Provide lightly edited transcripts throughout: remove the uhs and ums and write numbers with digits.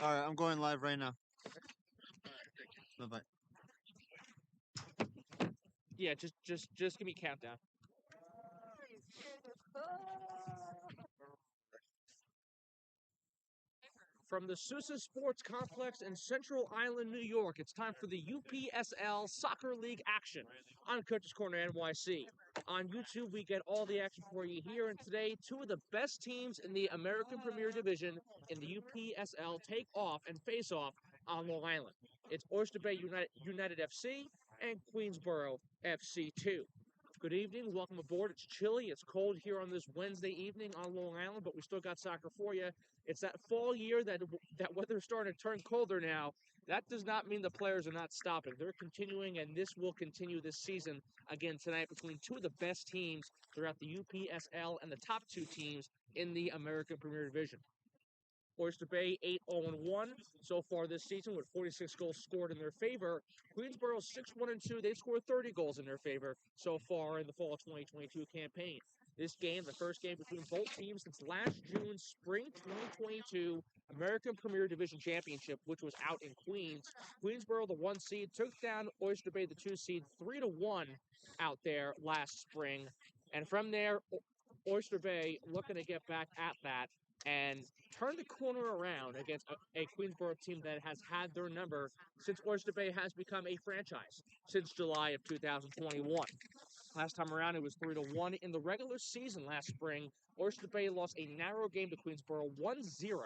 All right, I'm going live right now. Bye bye. Yeah, just give me a countdown. From the Sousa Sports Complex in Central Island, New York, it's time for the UPSL Soccer League action on Coach's Corner NYC. On YouTube, we get all the action for you here, and today, two of the best teams in the American Premier Division in the UPSL take off and face off on Long Island. It's Oyster Bay United FC and Queensboro FC 2. Good evening. Welcome aboard. It's chilly. It's cold here on this Wednesday evening on Long Island, but we still got soccer for you. It's that fall year that weather's starting to turn colder now. That does not mean the players are not stopping. They're continuing, and this will continue this season again tonight between two of the best teams throughout the UPSL and the top two teams in the American Premier Division. Oyster Bay 8-0-1 so far this season with 46 goals scored in their favor. Queensboro 6-1-2. They've scored 30 goals in their favor so far in the fall 2022 campaign. This game, the first game between both teams since last June, spring 2022 American Premier Division Championship, which was out in Queens. Queensboro, the 1 seed, took down Oyster Bay, the 2 seed, 3-1 out there last spring. And from there, Oyster Bay looking to get back at that and turn the corner around against a Queensboro team that has had their number since Oyster Bay has become a franchise since July of 2021. Last time around, it was 3-1 in the regular season last spring. Oyster Bay lost a narrow game to Queensboro 1-0.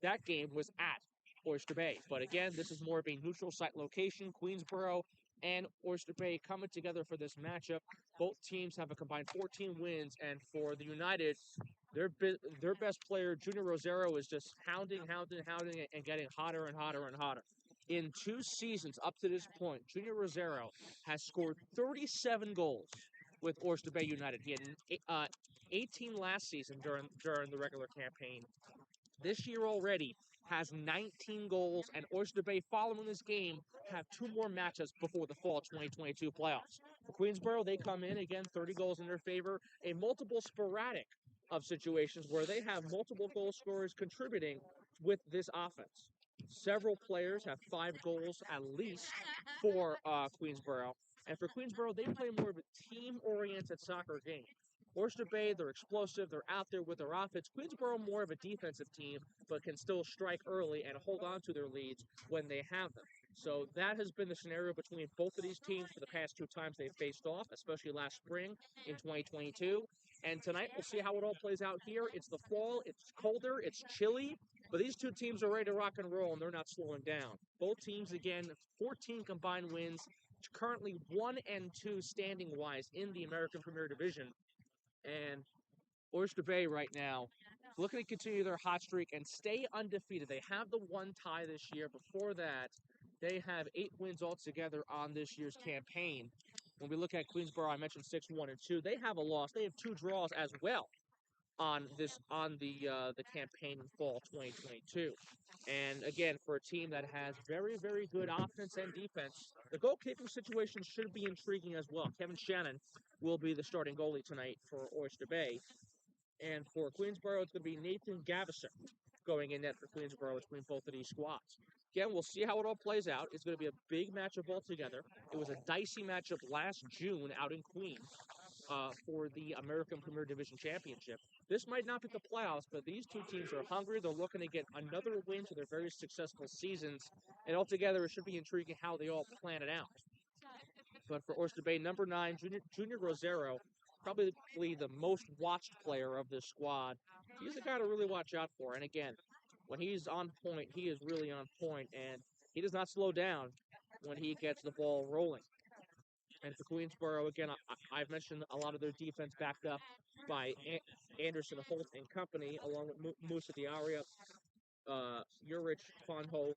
That game was at Oyster Bay. But again, this is more of a neutral site location. Queensboro and Oyster Bay coming together for this matchup. Both teams have a combined 14 wins, and for the United, their best player, Junior Rosero, is just hounding, and getting hotter and hotter and hotter. In 2 seasons up to this point, Junior Rosero has scored 37 goals with Oyster Bay United. He had 18 last season during the regular campaign. This year already has 19 goals, and Oyster Bay, following this game, have 2 more matchups before the fall 2022 playoffs. For Queensboro, they come in, again, 30 goals in their favor, a multiple sporadic of situations where they have multiple goal scorers contributing with this offense. Several players have 5 goals at least for Queensboro. And for Queensboro, they play more of a team-oriented soccer game. Oyster Bay, they're explosive. They're out there with their offense. Queensboro, more of a defensive team, but can still strike early and hold on to their leads when they have them. So that has been the scenario between both of these teams for the past 2 times they've faced off, especially last spring in 2022. And tonight, we'll see how it all plays out here. It's the fall. It's colder. It's chilly. But these two teams are ready to rock and roll, and they're not slowing down. Both teams, again, 14 combined wins, currently 1-2 standing-wise in the American Premier Division. And Oyster Bay right now looking to continue their hot streak and stay undefeated. They have the 1 tie this year. Before that, they have 8 wins altogether on this year's campaign. When we look at Queensboro, I mentioned 6-1-2. They have a loss. They have 2 draws as well on the campaign in fall 2022. And again, for a team that has very, very good offense and defense, the goalkeeping situation should be intriguing as well. Kevin Shannon will be the starting goalie tonight for Oyster Bay. And for Queensboro, it's going to be Nathan Gavison going in net for Queensboro between both of these squads. Again, we'll see how it all plays out. It's going to be a big matchup altogether. It was a dicey matchup last June out in Queens for the American Premier Division Championship. This might not be the playoffs, but these two teams are hungry. They're looking to get another win to their very successful seasons. And altogether, it should be intriguing how they all plan it out. But for Oyster Bay, number 9, Junior Rosero, probably the most watched player of this squad. He's the guy to really watch out for. And again, when he's on point, he is really on point, and he does not slow down when he gets the ball rolling. And for Queensboro, again, I've mentioned a lot of their defense backed up by Anderson, Holt, and company, along with Musa Diaria, Urich, Fonho,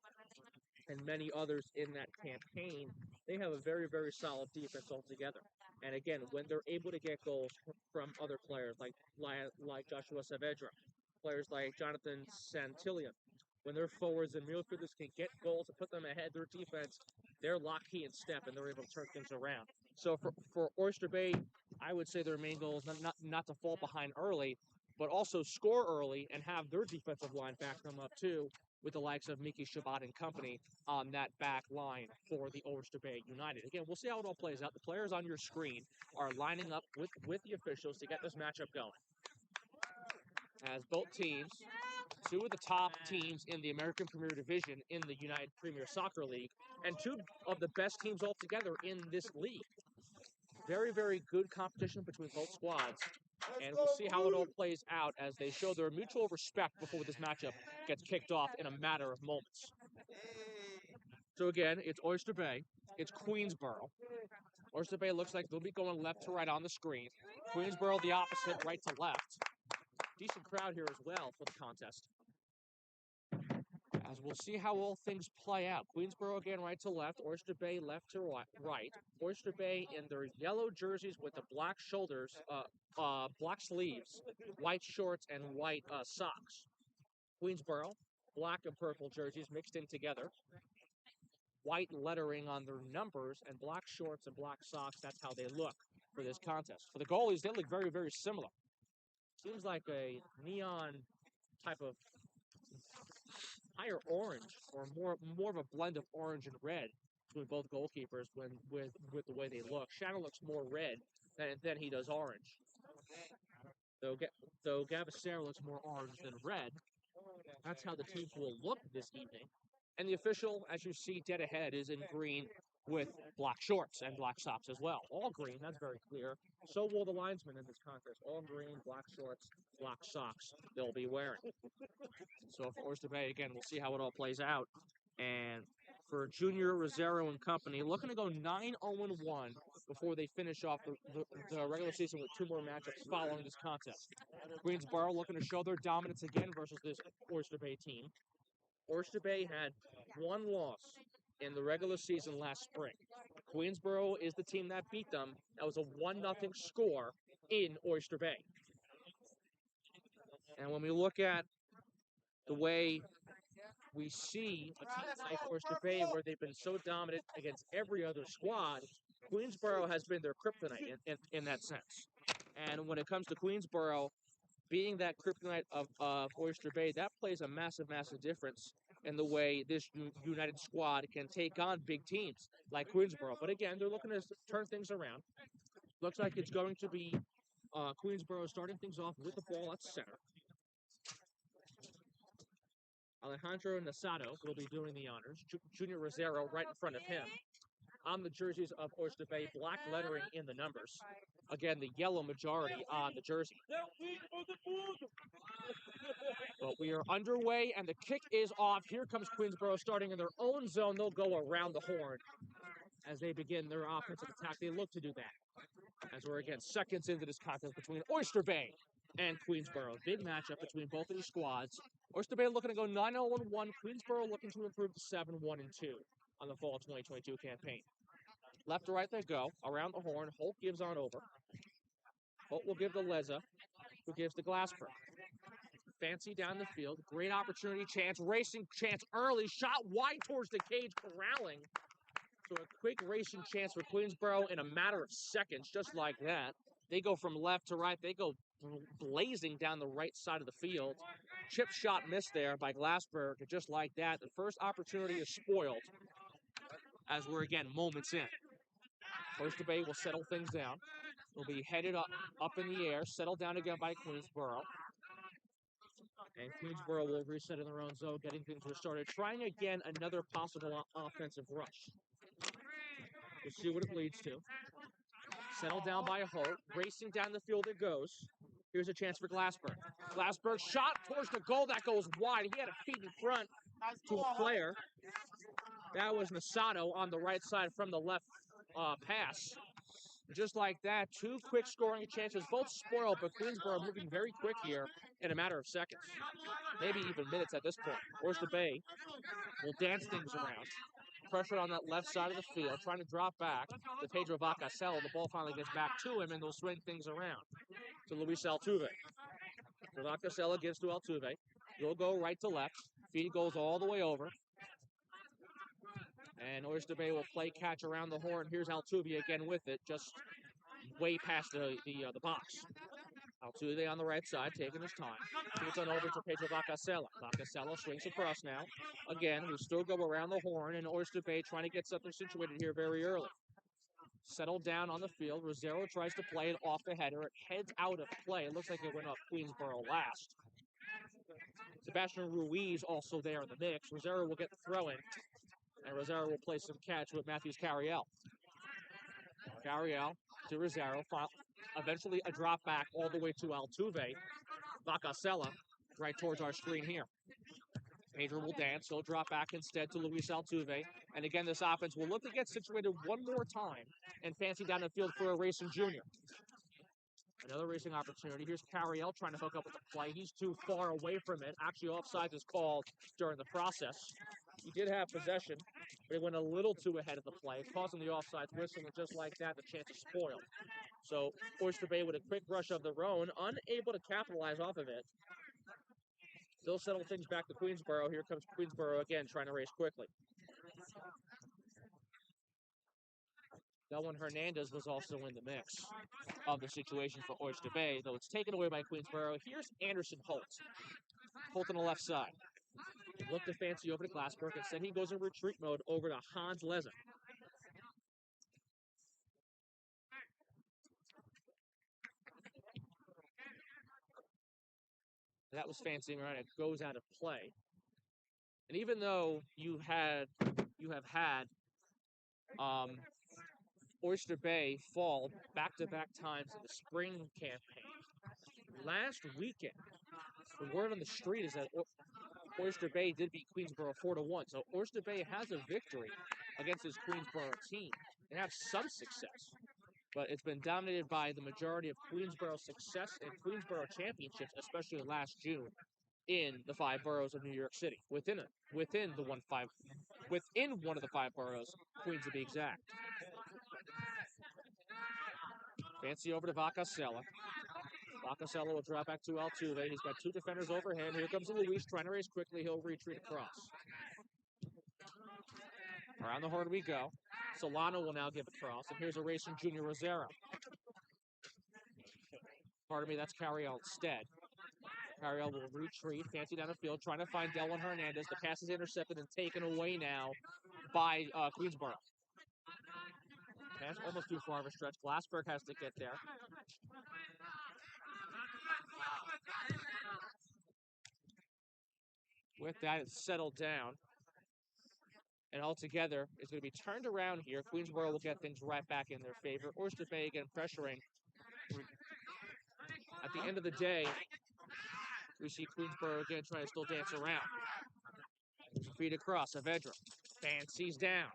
and many others in that campaign. They have a very, very solid defense altogether. And again, when they're able to get goals from other players like Joshua Saavedra, players like Jonathan Santillan, when their forwards and midfielders can get goals and put them ahead their defense, they're lock, key, and step, and they're able to turn things around. So for Oyster Bay, I would say their main goal is not to fall behind early, but also score early and have their defensive line back them up too. with the likes of Miki Shabbat and company on that back line for the Oyster Bay United. Again, we'll see how it all plays out. The players on your screen are lining up with the officials to get this matchup going. As both teams, two of the top teams in the American Premier Division in the United Premier Soccer League, and two of the best teams altogether in this league. Very, very good competition between both squads, and we'll see how it all plays out as they show their mutual respect before this matchup gets kicked off in a matter of moments. So again, it's Oyster Bay, it's Queensboro. Oyster Bay looks like they'll be going left to right on the screen. Queensboro the opposite, right to left. Decent crowd here as well for the contest. As we'll see how all things play out. Queensboro again right to left, Oyster Bay left to right. Oyster Bay in their yellow jerseys with the black shoulders, black sleeves, white shorts, and white socks. Queensboro, black and purple jerseys mixed in together. White lettering on their numbers and black shorts and black socks. That's how they look for this contest. For the goalies, they look very, very similar. Seems like a neon type of higher orange, or more of a blend of orange and red between both goalkeepers with the way they look. Shannon looks more red than he does orange. Though Gavasera looks more orange than red. That's how the teams will look this evening. And the official, as you see dead ahead, is in green with black shorts and black socks as well. All green, that's very clear. So will the linesmen in this contest. All green, black shorts, black socks they'll be wearing. So for Oyster Bay, again, we'll see how it all plays out. And for Junior Rosero and company, looking to go 9-0-1 before they finish off the regular season with two more matchups following this contest. Queensboro looking to show their dominance again versus this Oyster Bay team. Oyster Bay had one loss in the regular season last spring. Queensboro is the team that beat them. That was a 1-0 score in Oyster Bay. And when we look at the way we see a team like Oyster Bay, where they've been so dominant against every other squad, Queensboro has been their kryptonite in that sense. And when it comes to Queensboro being that kryptonite of Oyster Bay, that plays a massive, massive difference in the way this United squad can take on big teams like Queensboro. But again, they're looking to turn things around. Looks like it's going to be Queensboro starting things off with the ball at center. Alejandro Nasato will be doing the honors. Junior Rosero right in front of him. On the jerseys of Oyster Bay, black lettering in the numbers. Again, the yellow majority on the jersey. But we are underway, and the kick is off. Here comes Queensboro starting in their own zone. They'll go around the horn as they begin their offensive attack. They look to do that. As we're, again, seconds into this contest between Oyster Bay and Queensboro. Big matchup between both of these squads. Oyster Bay looking to go 9-0-1. Queensboro looking to improve to 7-1-2 on the fall 2022 campaign. Left to right they go, around the horn. Holt gives on over. Holt will give to Leza, who gives to Glassberg. Fancy down the field. Great opportunity, chance, racing chance early. Shot wide towards the cage, corralling. So a quick racing chance for Queensboro in a matter of seconds, just like that. They go from left to right. They go blazing down the right side of the field. Chip shot missed there by Glassberg. And just like that, the first opportunity is spoiled as we're, again, moments in. Oyster Bay will settle things down. Will be headed up in the air, settled down again by Queensboro. And Queensboro will reset in their own zone, getting things restarted. Trying again another possible offensive rush. We'll see what it leads to. Settled down by Holt. Racing down the field it goes. Here's a chance for Glassberg. Glassberg shot towards the goal. That goes wide. He had a feed in front to a player. That was Nasato on the right side from the left pass. Just like that, two quick scoring chances, both spoiled, but Queensboro moving very quick here in a matter of seconds. Maybe even minutes at this point. Oyster Bay will dance things around. Pressure on that left side of the field, trying to drop back to Pedro Vacasella. The ball finally gets back to him, and they'll swing things around to Luis Altuve. Vacasella gives to Altuve. He'll go right to left. Feed goes all the way over. And Oyster Bay will play catch around the horn. Here's Altuve again with it, just way past the box. Altuve on the right side, taking his time. It's on over to Pedro Vacasella. Vacasella swings across now. Again, we still go around the horn, and Oyster Bay trying to get something situated here very early. Settled down on the field. Rosero tries to play it off the header. It heads out of play. It looks like it went off Queensboro last. Sebastian Ruiz also there in the mix. Rosero will get the throw in, and Rosero will play some catch with Matthews Carriel. Carriel to Rosero. Eventually a drop back all the way to Altuve. Vacasella right towards our screen here. Pedro will dance. He'll drop back instead to Luis Altuve. And again, this offense will look to get situated one more time and fancy down the field for a Racing Junior. Another racing opportunity. Here's Carriel trying to hook up with the play. He's too far away from it. Actually, offsides is called during the process. He did have possession, but he went a little too ahead of the play, causing the offsides whistle, and just like that, the chance is spoiled. So Oyster Bay with a quick rush of their own, unable to capitalize off of it. Still settle things back to Queensboro. Here comes Queensboro again, trying to race quickly. Delwin Hernandez was also in the mix of the situation for Oyster Bay, though it's taken away by Queensboro. Here's Anderson Holt. Holt on the left side. Looked to fancy over to Glassberg. Instead, he goes in retreat mode over to Hans Leza. That was fancying around. It goes out of play. And even though you have had Oyster Bay fall back-to-back times in the spring campaign, last weekend, the word on the street is that Oyster Bay did beat Queensboro 4-1. So Oyster Bay has a victory against this Queensboro team. They have some success, but it's been dominated by the majority of Queensboro's success and Queensboro championships, especially last June, in the 5 boroughs of New York City. Within one of the 5 boroughs, Queens to be exact. Fancy over to Vacasella. Vacasella will drop back to Altuve. He's got 2 defenders over him. Here comes Luis trying to race quickly. He'll retreat across. Around the horn we go. Solano will now give a cross. And here's a Racing Junior Rosero. Pardon me, that's Carriel instead. Carriel will retreat, fancy down the field, trying to find Delwin Hernandez. The pass is intercepted and taken away now by Queensboro. Pass almost too far of a stretch. Glassberg has to get there. With that, it's settled down. And altogether, it's going to be turned around here. Queensboro will get things right back in their favor. Oyster Bay again pressuring. At the end of the day, we see Queensboro again trying to still dance around. Feed across, Saavedra. Fancies down.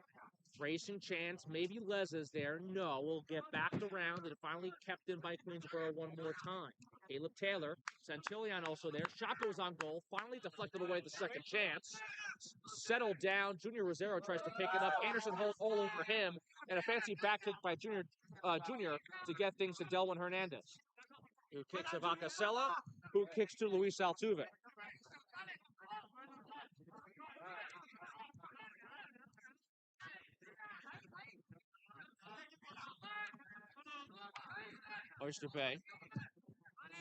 Racing chance, maybe Leza's there. No, we'll get backed around and finally kept in by Queensboro one more time. Caleb Taylor, Santillan also there. Shot goes on goal, finally deflected away the second chance. Settled down, Junior Rosero tries to pick it up. Anderson Holt all over him, and a fancy back kick by Junior to get things to Delwin Hernandez, who kicks to Vacasella, who kicks to Luis Altuve. Oyster Bay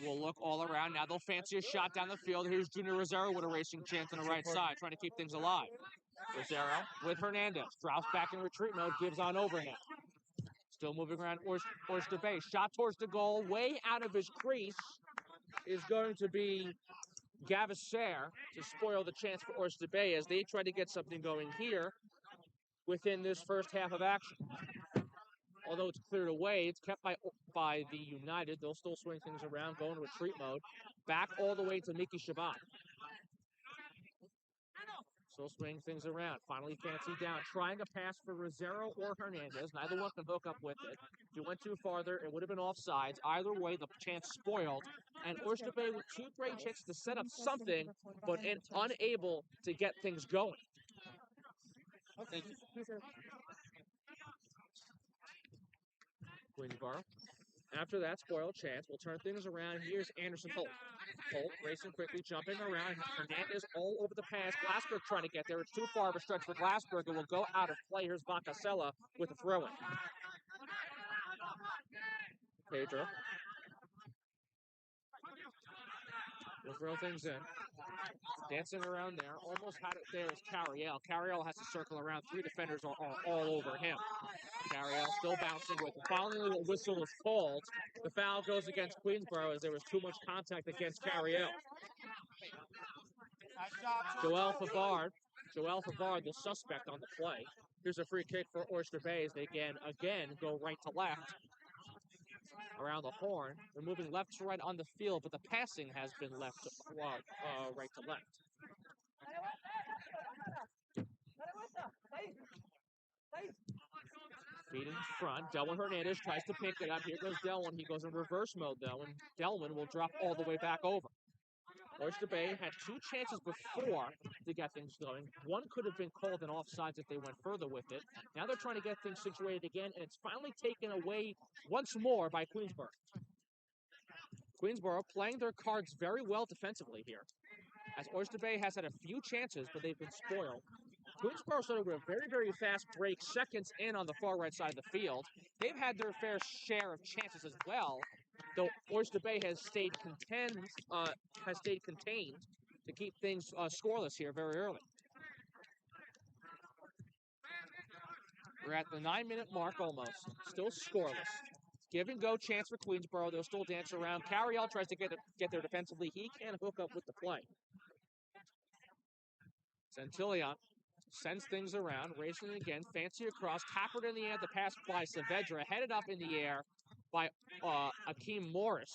will look all around. Now they'll fancy a shot down the field. Here's Junior Rosero with a racing chance on the right side, trying to keep things alive. Rosero with Hernandez. Drops back in retreat mode, gives on over him. Still moving around Oyster Bay. Shot towards the goal, way out of his crease, is going to be Gavaser to spoil the chance for Oyster Bay as they try to get something going here within this first half of action. Although it's cleared away, it's kept by the United. They'll still swing things around, go into retreat mode. Back all the way to Miki Shabbat. Still swinging things around. Finally fancy down. Trying a pass for Rosero or Hernandez. Neither one can hook up with it. If you went too farther, it would have been offsides. Either way, the chance spoiled. And Oyster Bay with 2 great chances to set up something, but unable to get things going. Thank you. Queensboro. After that spoiled chance, we'll turn things around. Here's Anderson Holt. Holt racing quickly, jumping around. Hernandez all over the pass. Glassberg trying to get there. It's too far of a stretch for Glassberg. It will go out of play. Here's Vacasella with a throw-in. Pedro We'll throw things in. Dancing around there. Almost had it there is Carriel. Carriel has to circle around. 3 defenders are all over him. Carriel still bouncing with it. Finally, the whistle is called. The foul goes against Queensboro as there was too much contact against Carriel. Joel Favard, the suspect on the play. Here's a free kick for Oyster Bay as they again go right to left. Around the horn. They're moving left to right on the field, but the passing has been left right to left. Feet in front. Delwin Hernandez tries to pick it up. Here goes Delwin. He goes in reverse mode, though, and Delwin will drop all the way back over. Oyster Bay had 2 chances before to get things going. One could have been called an offsides if they went further with it. Now they're trying to get things situated again, and it's finally taken away once more by Queensboro. Queensboro playing their cards very well defensively here, as Oyster Bay has had a few chances, but they've been spoiled. Queensboro started with a very, very fast break, seconds in on the far right side of the field. They've had their fair share of chances as well, though Oyster Bay has stayed contained to keep things scoreless here very early. We're at the 9-minute mark almost, still scoreless. Give and go chance for Queensboro. They'll still dance around. Carriel tries to get there defensively. He can't hook up with the play. Centillion sends things around, racing again, fancy across, tapered in the air, the pass by Saavedra, headed up in the air by Akeem Morris.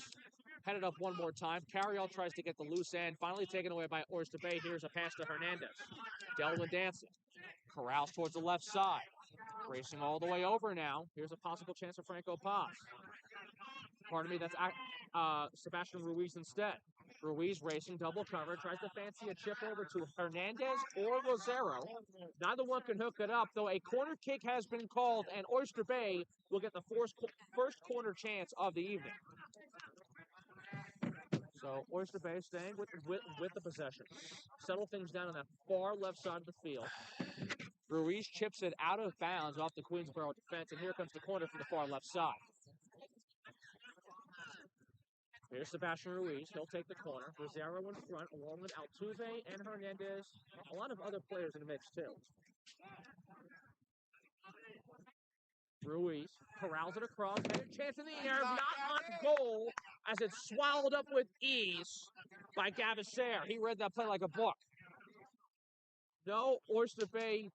Headed up one more time. Carriel tries to get the loose end, finally taken away by Oyster Bay. Here's a pass to Hernandez. Delwin dancing. Corrals towards the left side. Racing all the way over now. Here's a possible chance for Franco Paz. Pardon me, that's Sebastian Ruiz instead. Ruiz racing, double cover, tries to fancy a chip over to Hernandez or Rosero. Neither one can hook it up, though a corner kick has been called, and Oyster Bay will get the first corner chance of the evening. So Oyster Bay staying with the possession. Settle things down on that far left side of the field. Ruiz chips it out of bounds off the Queensboro defense, and here comes the corner from the far left side. Here's Sebastian Ruiz. He'll take the corner. Rosero in front, along with Altuve and Hernandez. A lot of other players in the mix, too. Ruiz corrals it across. Had a chance in the air. Not on goal as it's swallowed up with ease by Gavasair. He read that play like a book. No Oyster Bay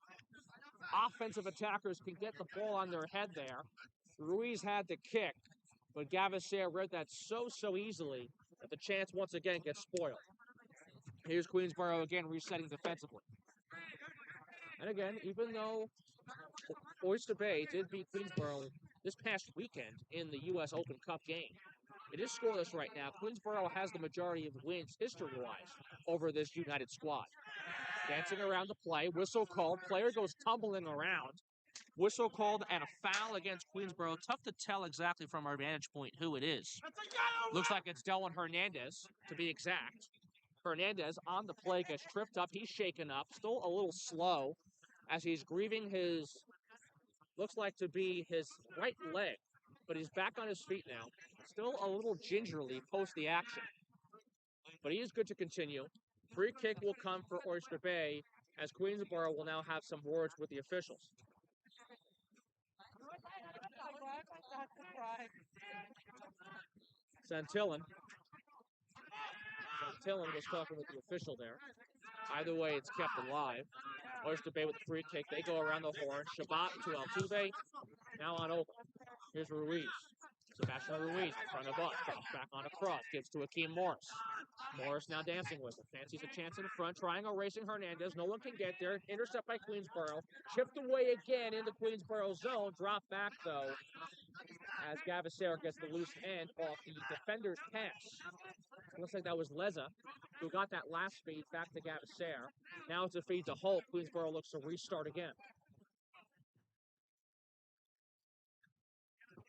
offensive attackers can get the ball on their head there. Ruiz had the kick, but Gavasair read that so easily that the chance once again gets spoiled. Here's Queensboro again resetting defensively. And again, even though Oyster Bay did beat Queensboro this past weekend in the U.S. Open Cup game, it is scoreless right now. Queensboro has the majority of wins history-wise over this United squad. Dancing around the play, whistle called, player goes tumbling around. Whistle called and a foul against Queensboro. Tough to tell exactly from our vantage point who it is. Looks like it's Delwin Hernandez, to be exact. Hernandez on the play gets tripped up. He's shaken up, still a little slow as he's grieving looks like to be his right leg, but he's back on his feet now. Still a little gingerly post the action, but he is good to continue. Free kick will come for Oyster Bay as Queensboro will now have some words with the officials. Centillion was talking with the official there. Either way, it's kept alive. Oyster Bay with the free kick. They go around the horn. Shabbat to Altuve. Now on over. Here's Ruiz. Sebastian Ruiz in front of us. Drops back on a cross. Gives to Akeem Morris. Morris now dancing with it. Fancies a chance in front. Triangle racing Hernandez. No one can get there. Intercept by Queensboro. Chipped away again in the Queensboro zone. Drop back, though, as Gavasair gets the loose end off the defender's pass. Looks like that was Leza who got that last feed back to Gavasair. Now it's a feed to Holt. Queensboro looks to restart again.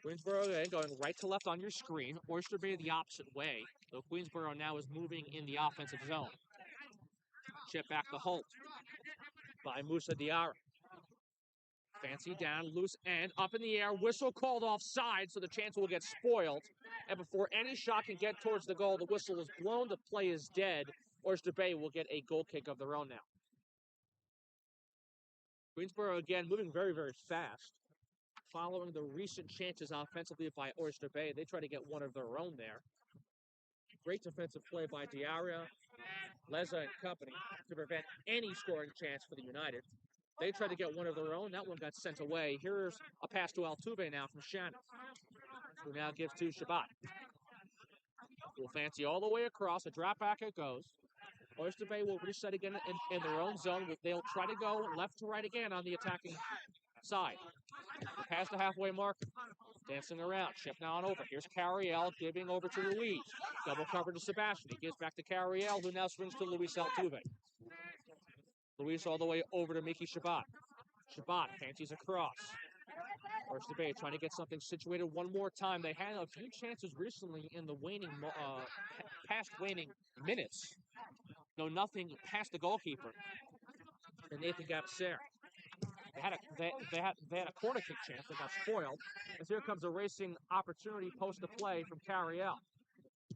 Queensboro again going right to left on your screen. Oyster Bay the opposite way, though Queensboro now is moving in the offensive zone. Chip back to Holt by Musa Diarra. Fancy down, loose end, up in the air, whistle called offside, so the chance will get spoiled. And before any shot can get towards the goal, the whistle is blown, the play is dead. Oyster Bay will get a goal kick of their own now. Queensboro, again, moving very, very fast. Following the recent chances offensively by Oyster Bay, they try to get one of their own there. Great defensive play by Diarra, Leza, and company to prevent any scoring chance for the United. They tried to get one of their own. That one got sent away. Here's a pass to Altuve now from Shannon, who now gives to Shabbat. Will fancy all the way across. A drop back it goes. Oyster Bay will reset again in their own zone. They'll try to go left to right again on the attacking side. Past the halfway mark. Dancing around. Shift now on over. Here's Carriel giving over to Luis. Double cover to Sebastian. He gives back to Carriel, who now swings to Luis Altuve. Luis all the way over to Miki Shabbat. Shabbat fancies across. Oyster Bay trying to get something situated one more time. They had a few chances recently in the past waning minutes. No, nothing past the goalkeeper. And Nathan Gavasser. They had a corner kick chance that got spoiled. As here comes a racing opportunity post the play from Carriel.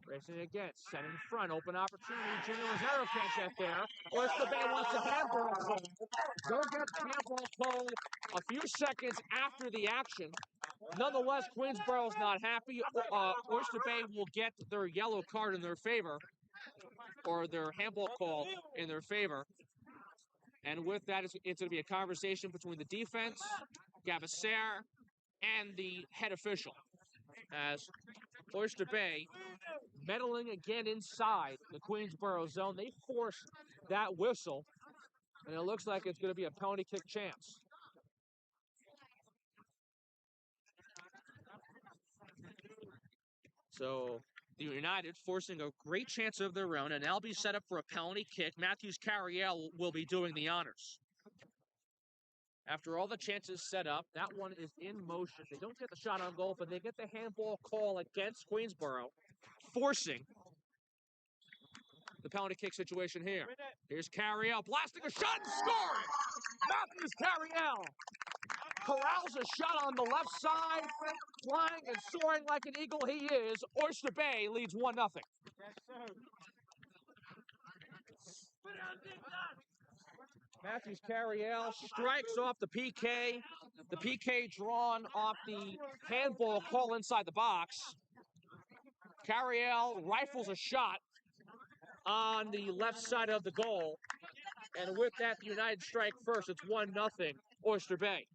Racing again, set in front, open opportunity. Junior Rosero can't get there. Oyster Bay wants a handball call. Don't get handball called a few seconds after the action. Nonetheless, Queensboro's not happy. Oyster Bay will get their yellow card in their favor, or their handball call in their favor. And with that, it's going to be a conversation between the defense, Gavasser, and the head official. As Oyster Bay, meddling again inside the Queensboro zone, they force that whistle, and it looks like it's going to be a penalty kick chance. So the United forcing a great chance of their own, and they'll be set up for a penalty kick. Matthews Carriel will be doing the honors. After all the chances set up, that one is in motion. They don't get the shot on goal, but they get the handball call against Queensboro, forcing the penalty kick situation here. Here's Carriel blasting a shot and scoring! Matthews Carriel corrals a shot on the left side, flying and soaring like an eagle he is. Oyster Bay leads 1-0. Matthews Carriel strikes off the PK. The PK drawn off the handball call inside the box. Carriel rifles a shot on the left side of the goal. And with that, the United strike first. It's 1-0, Oyster Bay.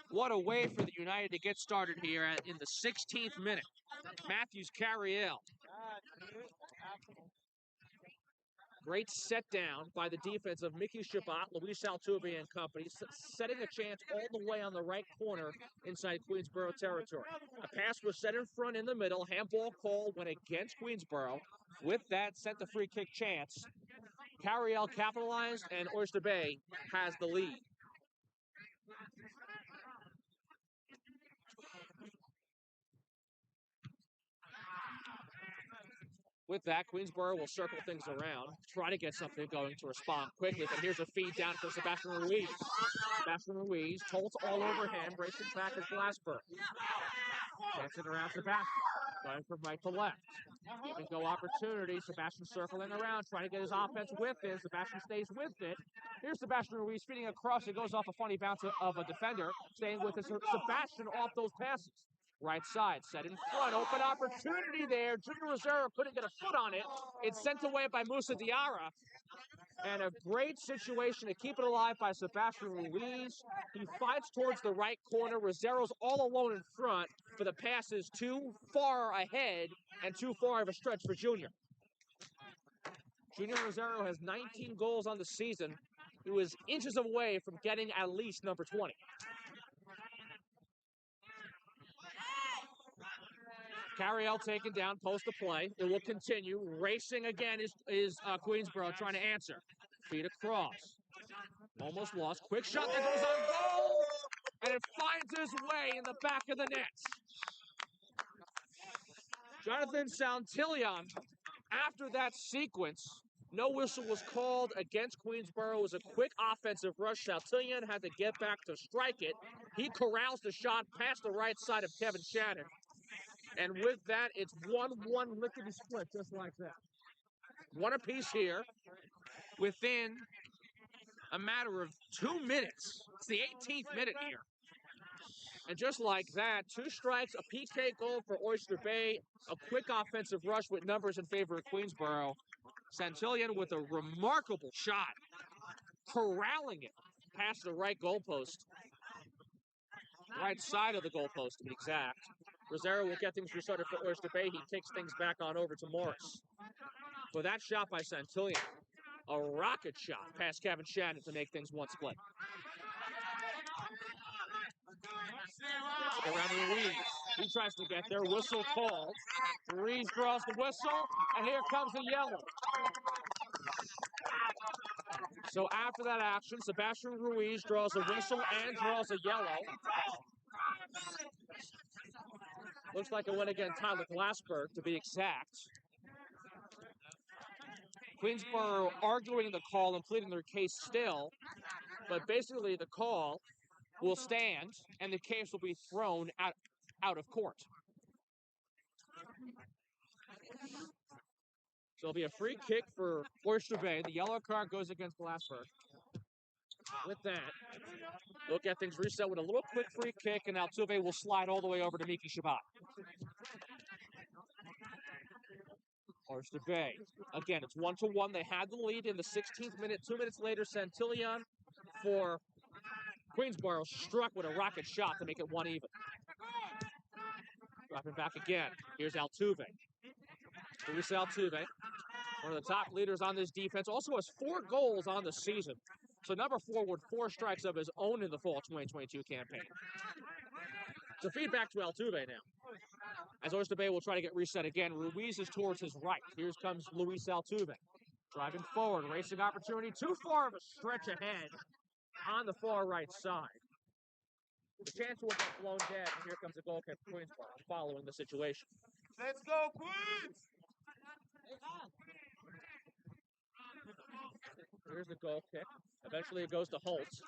What a way for the United to get started here in the 16th minute. Matthews Carriel. Great set down by the defense of Miki Shabbat, Luis Altuve and company, setting a chance all the way on the right corner inside Queensboro territory. A pass was set in front in the middle. Handball call went against Queensboro. With that, sent the free kick chance. Carriel capitalized, and Oyster Bay has the lead. With that, Queensboro will circle things around, try to get something going to respond quickly, but here's a feed down for Sebastian Ruiz. Sebastian Ruiz tolls all over him, racing back at Glassberg. Dancing around Sebastian, going from right to left. Give and go opportunity, Sebastian circling around, trying to get his offense with it. Sebastian stays with it. Here's Sebastian Ruiz feeding across, it goes off a funny bounce of a defender, staying with his Sebastian off those passes. Right side, set in front, open opportunity there. Junior Rosero couldn't get a foot on it. It's sent away by Musa Diarra. And a great situation to keep it alive by Sebastian Ruiz. He fights towards the right corner. Rosero's all alone in front, but the pass is too far ahead and too far of a stretch for Junior. Junior Rosero has 19 goals on the season. He was inches away from getting at least number 20. Carriel taken down, post the play. It will continue. Racing again is Queensboro trying to answer. Feed across. Almost lost. Quick shot that goes on goal! And it finds his way in the back of the net. Jonathan Santillan, after that sequence, No whistle was called against Queensboro. It was a quick offensive rush. Saltillion had to get back to strike it. He corrals the shot past the right side of Kevin Shannon. And with that, it's 1-1 lickety split, just like that. One apiece here within a matter of 2 minutes. It's the 18th minute here. And just like that, 2 strikes, a PK goal for Oyster Bay, a quick offensive rush with numbers in favor of Queensboro. Santillan with a remarkable shot, corralling it past the right goalpost. Right side of the goalpost, to be exact. Rosero will get things restarted for Oyster Bay. He takes things back on over to Morris. For that shot by Santillan, a rocket shot past Kevin Shannon to make things 1 split. Around Ruiz. He tries to get there. Whistle called. Ruiz draws the whistle, and here comes the yellow. So after that action, Sebastian Ruiz draws a whistle and draws a yellow. Looks like it went against Tyler Glassberg, to be exact. Queensboro arguing the call and pleading their case still, but basically the call will stand and the case will be thrown out of court. So it'll be a free kick for Oyster Bay. The yellow card goes against Glassberg. With that, we'll get things reset with a little quick free kick, and Altuve will slide all the way over to Miki Shabbat. Oyster Bay. Again, it's 1-1. They had the lead in the 16th minute. 2 minutes later, Santillan for Queensboro struck with a rocket shot to make it 1 even. Dropping back again. Here's Altuve. Luis Altuve, one of the top leaders on this defense, also has 4 goals on the season. So number 4 with 4 strikes of his own in the fall 2022 campaign. So feedback to Altuve now. As Oyster Bay will try to get reset again. Ruiz is towards his right. Here comes Luis Altuve. Driving forward, racing opportunity. Too far of a stretch ahead on the far right side. The chance will get blown dead, and here comes a goal kick for Queensboro following the situation. Let's go, Queens! Here's the goal kick. Eventually it goes to Holt.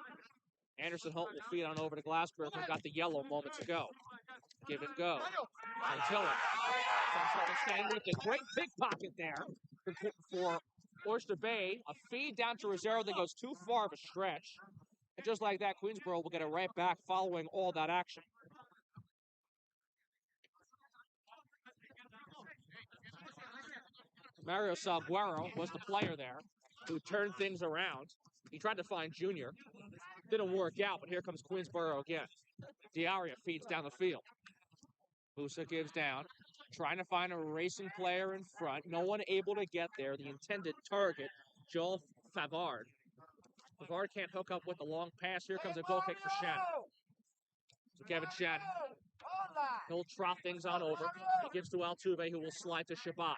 Anderson Holt will feed on over to Glassberg, who got the yellow moments ago. Give and go. Santillan standing with a great big pocket there for Oyster Bay. A feed down to Rosero that goes too far of a stretch. And just like that, Queensboro will get it right back following all that action. Mario Salguero was the player there who turned things around. He tried to find Junior. Didn't work out, but here comes Queensboro again. Diaria feeds down the field. Busa gives down, trying to find a racing player in front. No one able to get there. The intended target, Joel Favard. Favard can't hook up with the long pass. Here comes a goal kick for Shannon. So Kevin Shannon, he'll trot things on over. He gives to Altuve, who will slide to Shabbat.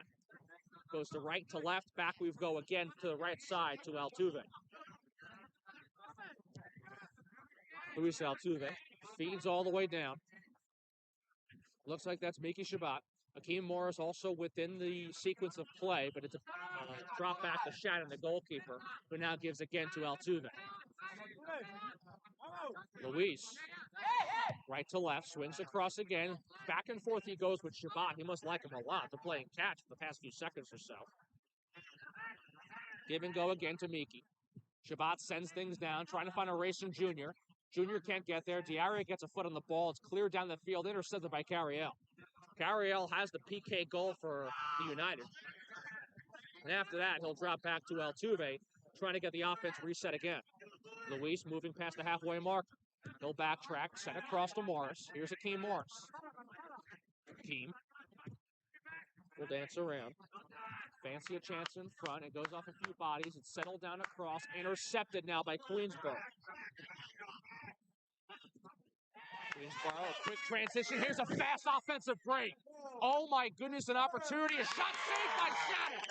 Goes to right to left. Back we go again to the right side to Altuve. Luis Altuve feeds all the way down. Looks like that's Miki Shabbat. Akeem Morris also within the sequence of play, but it's a drop back to Shannon, the goalkeeper, who now gives again to Altuve. Luis, right to left, swings across again. Back and forth he goes with Shabbat. He must like him a lot. They're playing catch for the past few seconds or so. Give and go again to Miki. Shabbat sends things down, trying to find a racing Junior. Junior can't get there. Diaria gets a foot on the ball. It's cleared down the field, intercepted by Carriel. Carriel has the PK goal for the United. And after that, he'll drop back to Altuve, trying to get the offense reset again. Luis moving past the halfway mark. He'll backtrack, send across to Morris. Here's Akeem Morris. Akeem will dance around. Fancy a chance in front. It goes off a few bodies. It's settled down across. Intercepted now by Queensboro. Queensboro, a quick transition. Here's a fast offensive break. Oh my goodness, an opportunity. A shot saved by Shannon.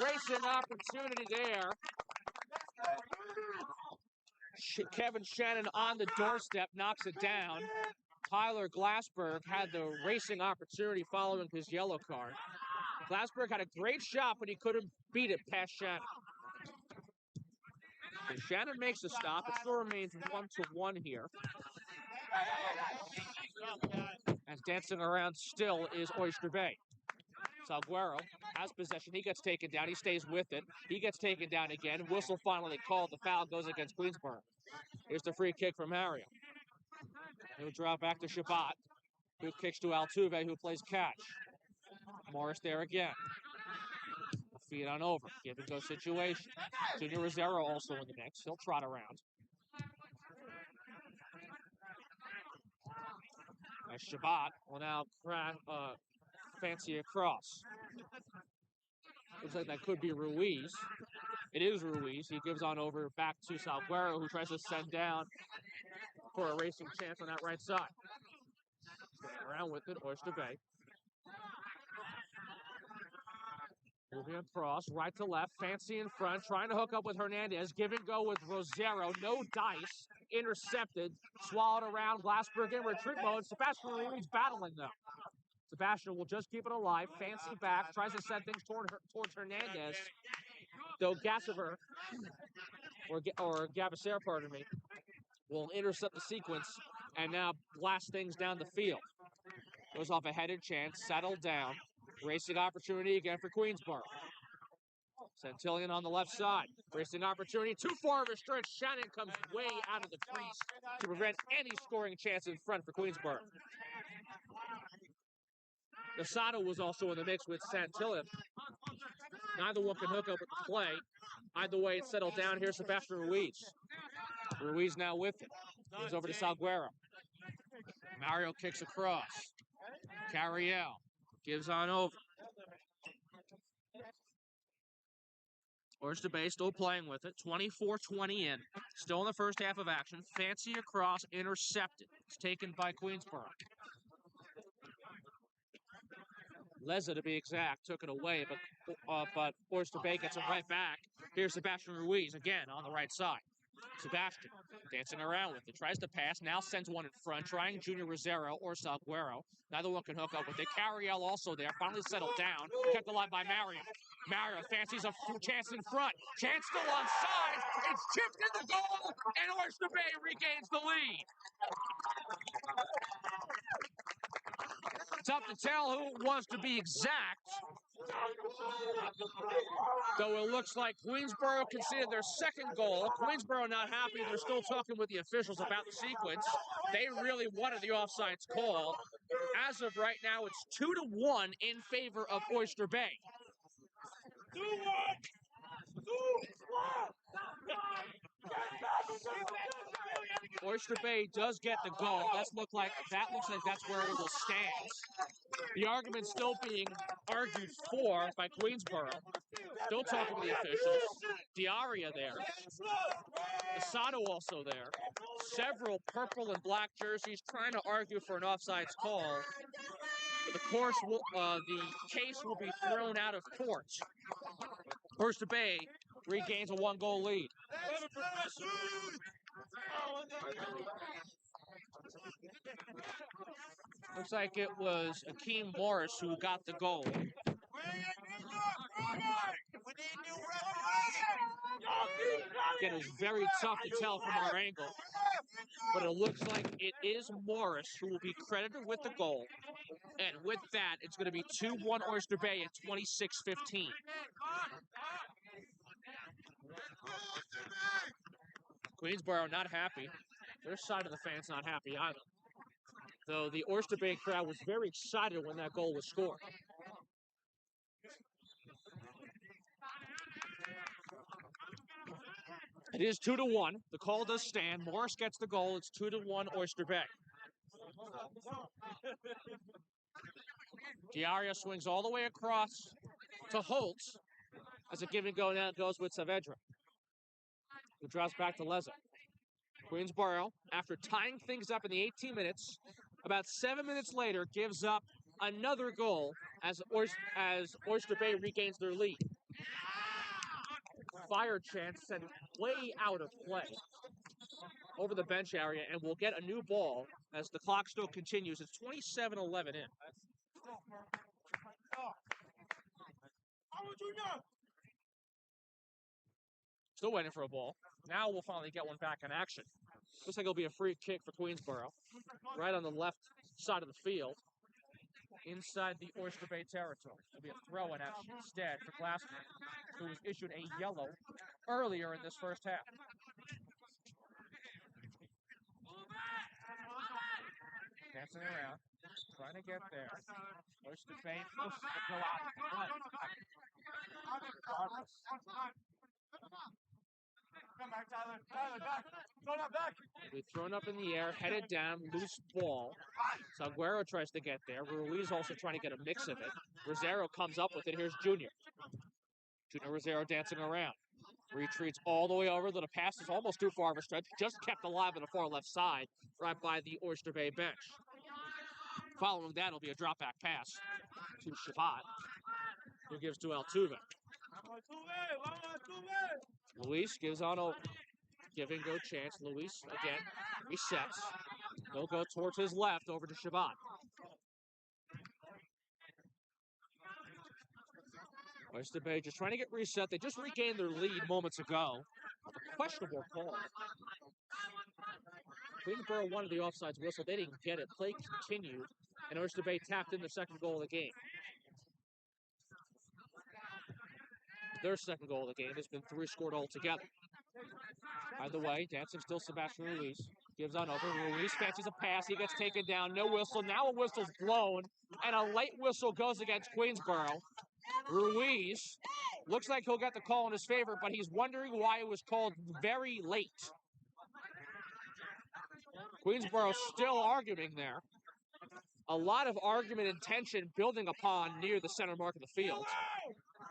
Racing opportunity there. Kevin Shannon on the doorstep knocks it down. Tyler Glassberg had the racing opportunity following his yellow card. Glassberg had a great shot, but he couldn't beat it past Shannon. And Shannon makes a stop. It still remains 1-1 here. And dancing around still is Oyster Bay. Salguero has possession. He gets taken down. He stays with it. He gets taken down again. Whistle finally called. The foul goes against Queensboro. Here's the free kick from Mario. He'll drop back to Shabbat, who kicks to Altuve, who plays catch. Morris there again. Feed on over. Give and go situation. Junior Rosero also in the mix. He'll trot around. As Shabbat will now fancy a cross. Looks like that could be Ruiz. It is Ruiz. He gives on over back to Salguero, who tries to send down for a racing chance on that right side. Around with it, Oyster Bay. Moving across, right to left, fancy in front, trying to hook up with Hernandez. Give and go with Rosero. No dice. Intercepted. Swallowed around. Glassberg in retreat mode. Sebastian Ruiz battling though. Sebastian will just keep it alive. Fancy back. Tries to send things towards Hernandez. Though Gassiver, or Gavacer, pardon me, will intercept the sequence and now blast things down the field. Goes off a headed chance. Settled down. Racing opportunity again for Queensboro. Santillan on the left side. Racing opportunity. Too far of a stretch. Shannon comes way out of the crease to prevent any scoring chance in front for Queensboro. Asado was also in the mix with Santillan. Neither one can hook up with the play. Either way, it's settled down. Here's Sebastian Ruiz. Ruiz now with it. He's over to Salguero. Mario kicks across. Carriel gives on over. Oyster Bay still playing with it. 24-20 in. Still in the first half of action. Fancy across, intercepted. It's taken by Queensboro. Leza, to be exact, took it away, but Oyster Bay gets it right back. Here's Sebastian Ruiz again on the right side. Sebastian dancing around with it. Tries to pass. Now sends one in front. Trying Junior Rosero or Salguero. Neither one can hook up with it. Carriel also there. Finally settled down. Kept alive by Mario. Mario fancies a chance in front. Chance still onside. It's chipped in the goal, and Oyster Bay regains the lead. Tough to tell who it was to be exact. Though it looks like Queensboro conceded their second goal. Queensboro not happy. They're still talking with the officials about the sequence. They really wanted the offsides call. As of right now, it's 2-1 in favor of Oyster Bay. Oyster Bay does get the goal. That looks like that's where it will stand. The argument still being argued for by Queensboro. Still talking to the officials. Diaria there. Asado also there. Several purple and black jerseys trying to argue for an offsides call. But the case will be thrown out of court. Oyster Bay regains a 1-goal lead. Looks like it was Akeem Morris who got the goal. Again, it was very tough to tell from our angle, but it looks like it is Morris who will be credited with the goal. And with that, it's going to be 2-1 Oyster Bay at 26-15. Queensboro not happy. Their side of the fans not happy either. Though the Oyster Bay crowd was very excited when that goal was scored. It is 2-1. The call does stand. Morris gets the goal. It's 2-1 Oyster Bay. Diaria swings all the way across to Holtz as a give and go now goes with Saavedra, who drops back to Leza. Queensboro, after tying things up in the 18 minutes, about 7 minutes later, gives up another goal as Oyster Bay regains their lead. Fire chance sent way out of play over the bench area, and we'll get a new ball as the clock still continues. It's 27-11 in. Still waiting for a ball. Now we'll finally get one back in action. Looks like it'll be a free kick for Queensboro. Right on the left side of the field. Inside the Oyster Bay territory. It'll be a throw-in action instead for Glassman, who was issued a yellow earlier in this first half. Dancing around, trying to get there. Oyster Bay forces the go out. Come back, Tyler. Tyler, back. Throw that back. We've thrown up in the air, headed down, loose ball. Salguero tries to get there. Ruiz also trying to get a mix of it. Rosero comes up with it. Here's Junior. Junior Rosero dancing around. Retreats all the way over. The pass is almost too far of a stretch. Just kept alive on the far left side, right by the Oyster Bay bench. Following that, it'll be a drop back pass to Shabbat, who gives to Altuve. Luis gives on over. Give and go chance. Luis again resets. They'll go towards his left over to Shabbat. Oyster Bay just trying to get reset. They just regained their lead moments ago. A questionable call. Queensboro wanted the offsides whistle. They didn't get it. Play continued, and Oyster Bay tapped in the second goal of the game. Their second goal of the game has been 3 scored altogether. By the way, dancing still Sebastian Ruiz. Gives on over. Ruiz fancies a pass. He gets taken down. No whistle. Now a whistle's blown, and a late whistle goes against Queensboro. Ruiz looks like he'll get the call in his favor, but he's wondering why it was called very late. Queensboro still arguing there. A lot of argument and tension building upon near the center mark of the field.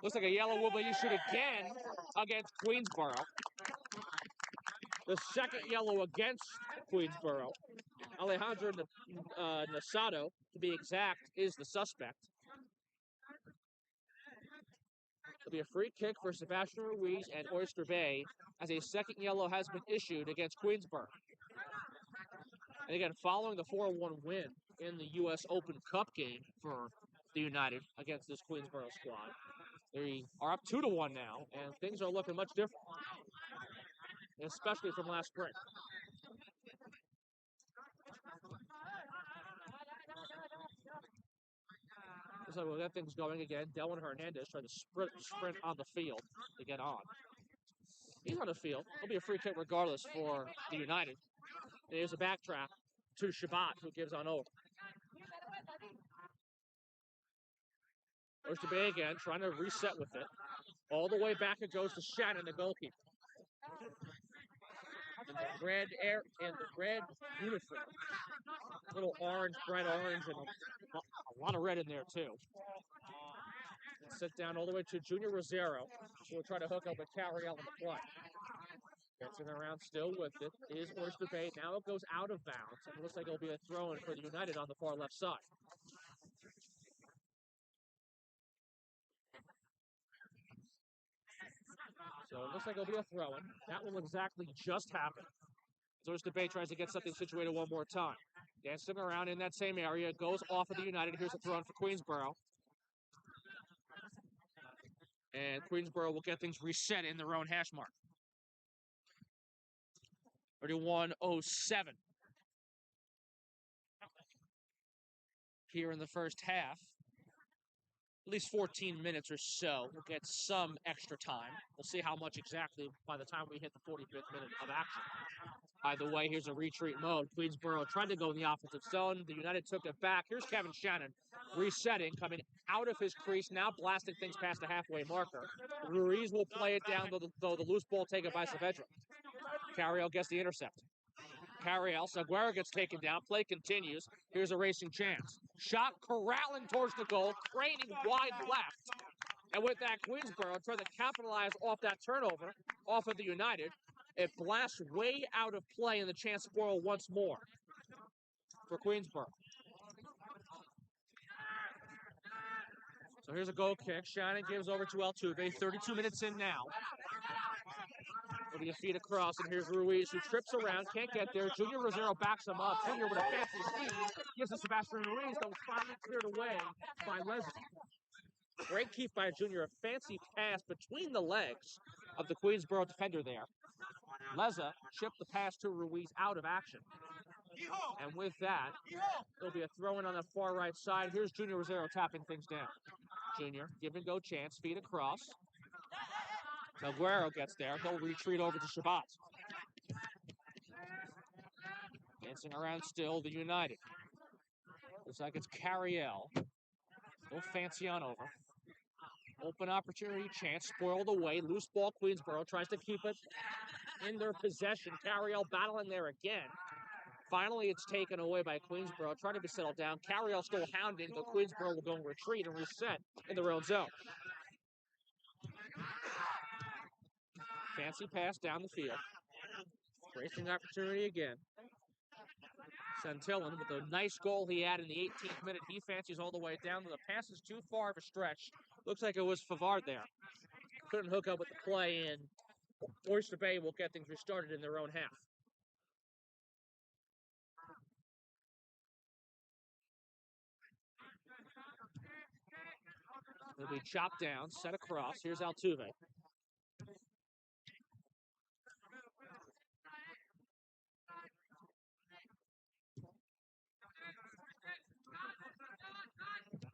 Looks like a yellow will be issued again against Queensboro. The second yellow against Queensboro. Alejandro Nasato, to be exact, is the suspect. It'll be a free kick for Sebastian Ruiz and Oyster Bay as a second yellow has been issued against Queensboro. And again, following the 4-1 win in the U.S. Open Cup game for the United against this Queensboro squad, they are up 2-1 now, and things are looking much different, especially from last spring. So we'll get things going again. Delwin Hernandez trying to sprint on the field to get on. He's on the field. It'll be a free kick regardless for the United. And here's a backtrack to Shabbat, who gives on over. Oyster Bay again, trying to reset with it. All the way back it goes to Shannon, the goalkeeper. In the red uniform. Little orange, bright orange, and a lot of red in there too. And sit down all the way to Junior Rosero, who will try to hook up with Carriel in the front. Gets it around still with it. Is Oyster Bay. Now it goes out of bounds. And it looks like it'll be a throw-in for the United on the far left side. So it looks like it'll be a throw-in. That will exactly just happen. As Oyster Bay tries to get something situated one more time. Dancing around in that same area. Goes off of the United. Here's a throw-in for Queensboro. And Queensboro will get things reset in their own hash mark. 31:07. Here in the first half. At least 14 minutes or so. We'll get some extra time. We'll see how much exactly by the time we hit the 45th minute of action. Either way, here's a retreat mode. Queensboro tried to go in the offensive zone. The United took it back. Here's Kevin Shannon resetting, coming out of his crease, now blasting things past the halfway marker. Ruiz will play it down, though the loose ball taken by Saavedra. Carriel gets the intercept. Carriel, Salguero gets taken down. Play continues. Here's a racing chance. Shot corralling towards the goal, craning wide left. And with that, Queensboro trying to capitalize off that turnover, off of the United. It blasts way out of play, and the chance spoiled once more for Queensboro. So here's a goal kick. Shannon gives over to Altuve. 32 minutes in now. It'll be a feed across, and here's Ruiz, who trips around, can't get there. Junior Rosero backs him up. Junior with a fancy feed gives to Sebastian Ruiz, though finally cleared away by Leslie. Great keep by Junior. A fancy pass between the legs of the Queensboro defender there. Leza chipped the pass to Ruiz out of action. And with that, there'll be a throw-in on the far right side. Here's Junior Rosero tapping things down. Junior, give and go chance, feed across. Aguero gets there. He'll retreat over to Shabbat. Dancing around still, the United. Looks like it's Carriel. Still fancy on over. Open opportunity, chance, spoiled away. Loose ball, Queensboro tries to keep it in their possession. Carriel battling there again. Finally, it's taken away by Queensboro, trying to be settled down. Carriel still hounding, but Queensboro will go and retreat and reset in their own zone. Fancy pass down the field. Racing opportunity again. Santillan with a nice goal he had in the 18th minute. He fancies all the way down. The pass is too far of a stretch. Looks like it was Favard there. Couldn't hook up with the play, and Oyster Bay will get things restarted in their own half. It'll be chopped down, set across. Here's Altuve.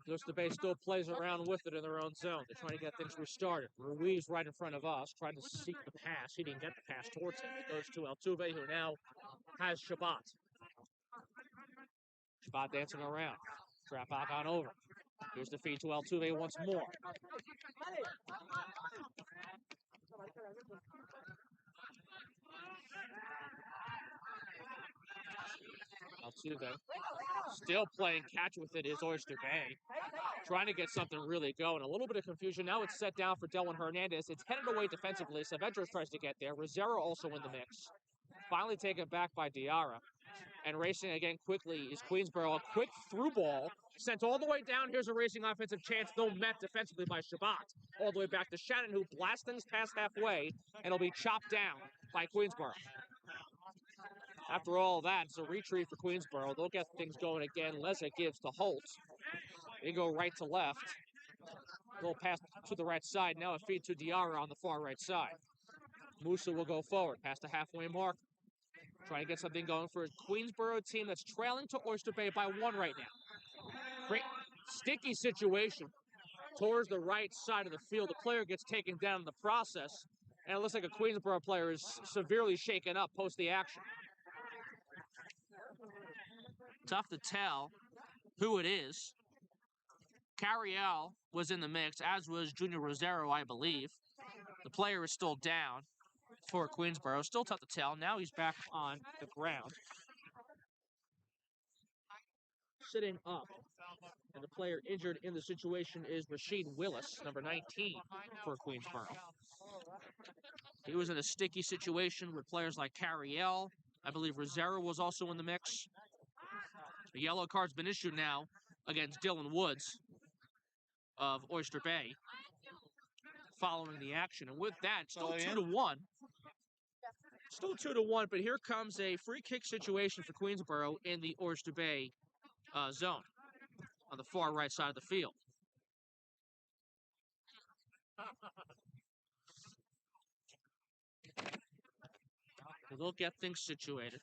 Oyster Bay still plays around with it in their own zone. They're trying to get things restarted. Ruiz right in front of us, trying to seek the pass. He didn't get the pass towards him. It goes to Altuve, who now has Shabbat. Shabbat dancing around. Trap back on over. Here's the feed to Altuve once more. Altuve still playing catch with it is Oyster Bay. Trying to get something really going. A little bit of confusion. Now it's set down for Delwin Hernandez. It's headed away defensively. Savedros tries to get there. Rosero also in the mix. Finally taken back by Diarra. And racing again quickly is Queensboro. A quick through ball sent all the way down. Here's a racing offensive chance, though met defensively by Shabbat. All the way back to Shannon, who blasts things past halfway, and it'll be chopped down by Queensboro. After all that, it's a retreat for Queensboro. They'll get things going again. Leza gives to Holt. They go right to left. Little pass to the right side. Now a feed to Diarra on the far right side. Musa will go forward past the halfway mark. Trying to get something going for a Queensboro team that's trailing to Oyster Bay by 1 right now. Great sticky situation towards the right side of the field. The player gets taken down in the process, and it looks like a Queensboro player is severely shaken up post the action. Tough to tell who it is. Carriel was in the mix, as was Junior Rosero, I believe. The player is still down for Queensboro. Still tough to tell. Now he's back on the ground. Sitting up. And the player injured in the situation is Rasheed Willis, number 19 for Queensboro. He was in a sticky situation with players like Carriel. I believe Rosero was also in the mix. A yellow card's been issued now against Dylan Woods of Oyster Bay following the action. And with that, still 2-1. Still 2-1, but here comes a free kick situation for Queensboro in the Oyster Bay zone on the far right side of the field. They'll get things situated.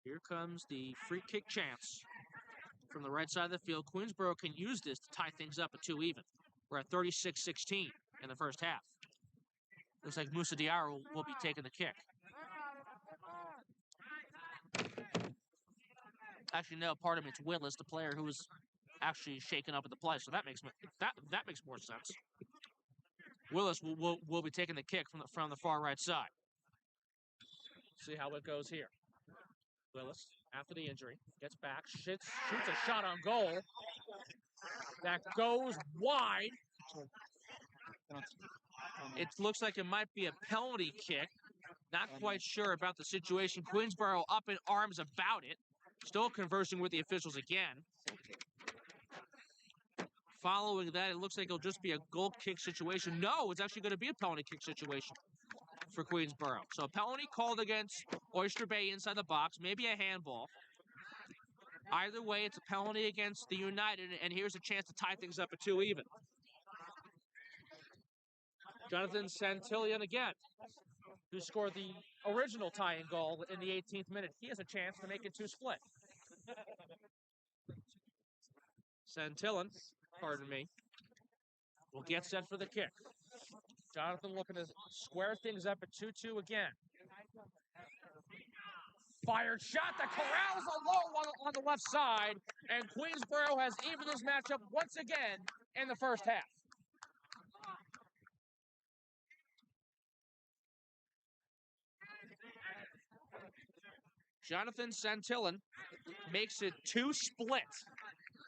Here comes the free kick chance from the right side of the field. Queensboro can use this to tie things up at 2 even. We're at 36-16 in the first half. Looks like Musa Diarra will be taking the kick. Actually, no, pardon me, it's Willis, the player who was actually shaken up at the play. So that makes more sense. Willis will be taking the kick from the far right side. See how it goes here. Willis, after the injury, gets back, shoots a shot on goal. That goes wide. It looks like it might be a penalty kick. Not quite sure about the situation. Queensboro up in arms about it. Still conversing with the officials again. Following that, it looks like it'll just be a goal kick situation. No, it's actually going to be a penalty kick situation for Queensboro. So a penalty called against Oyster Bay inside the box. Maybe a handball. Either way, it's a penalty against the United, and here's a chance to tie things up at 2 even. Jonathan Santillan again, who scored the original tying goal in the 18th minute. He has a chance to make it 2 split. Santillan, pardon me, will get set for the kick. Jonathan looking to square things up at 2-2 again. Fired shot that corrals a low on the left side, and Queensboro has evened this matchup once again in the first half. Jonathan Santillan makes it 2 split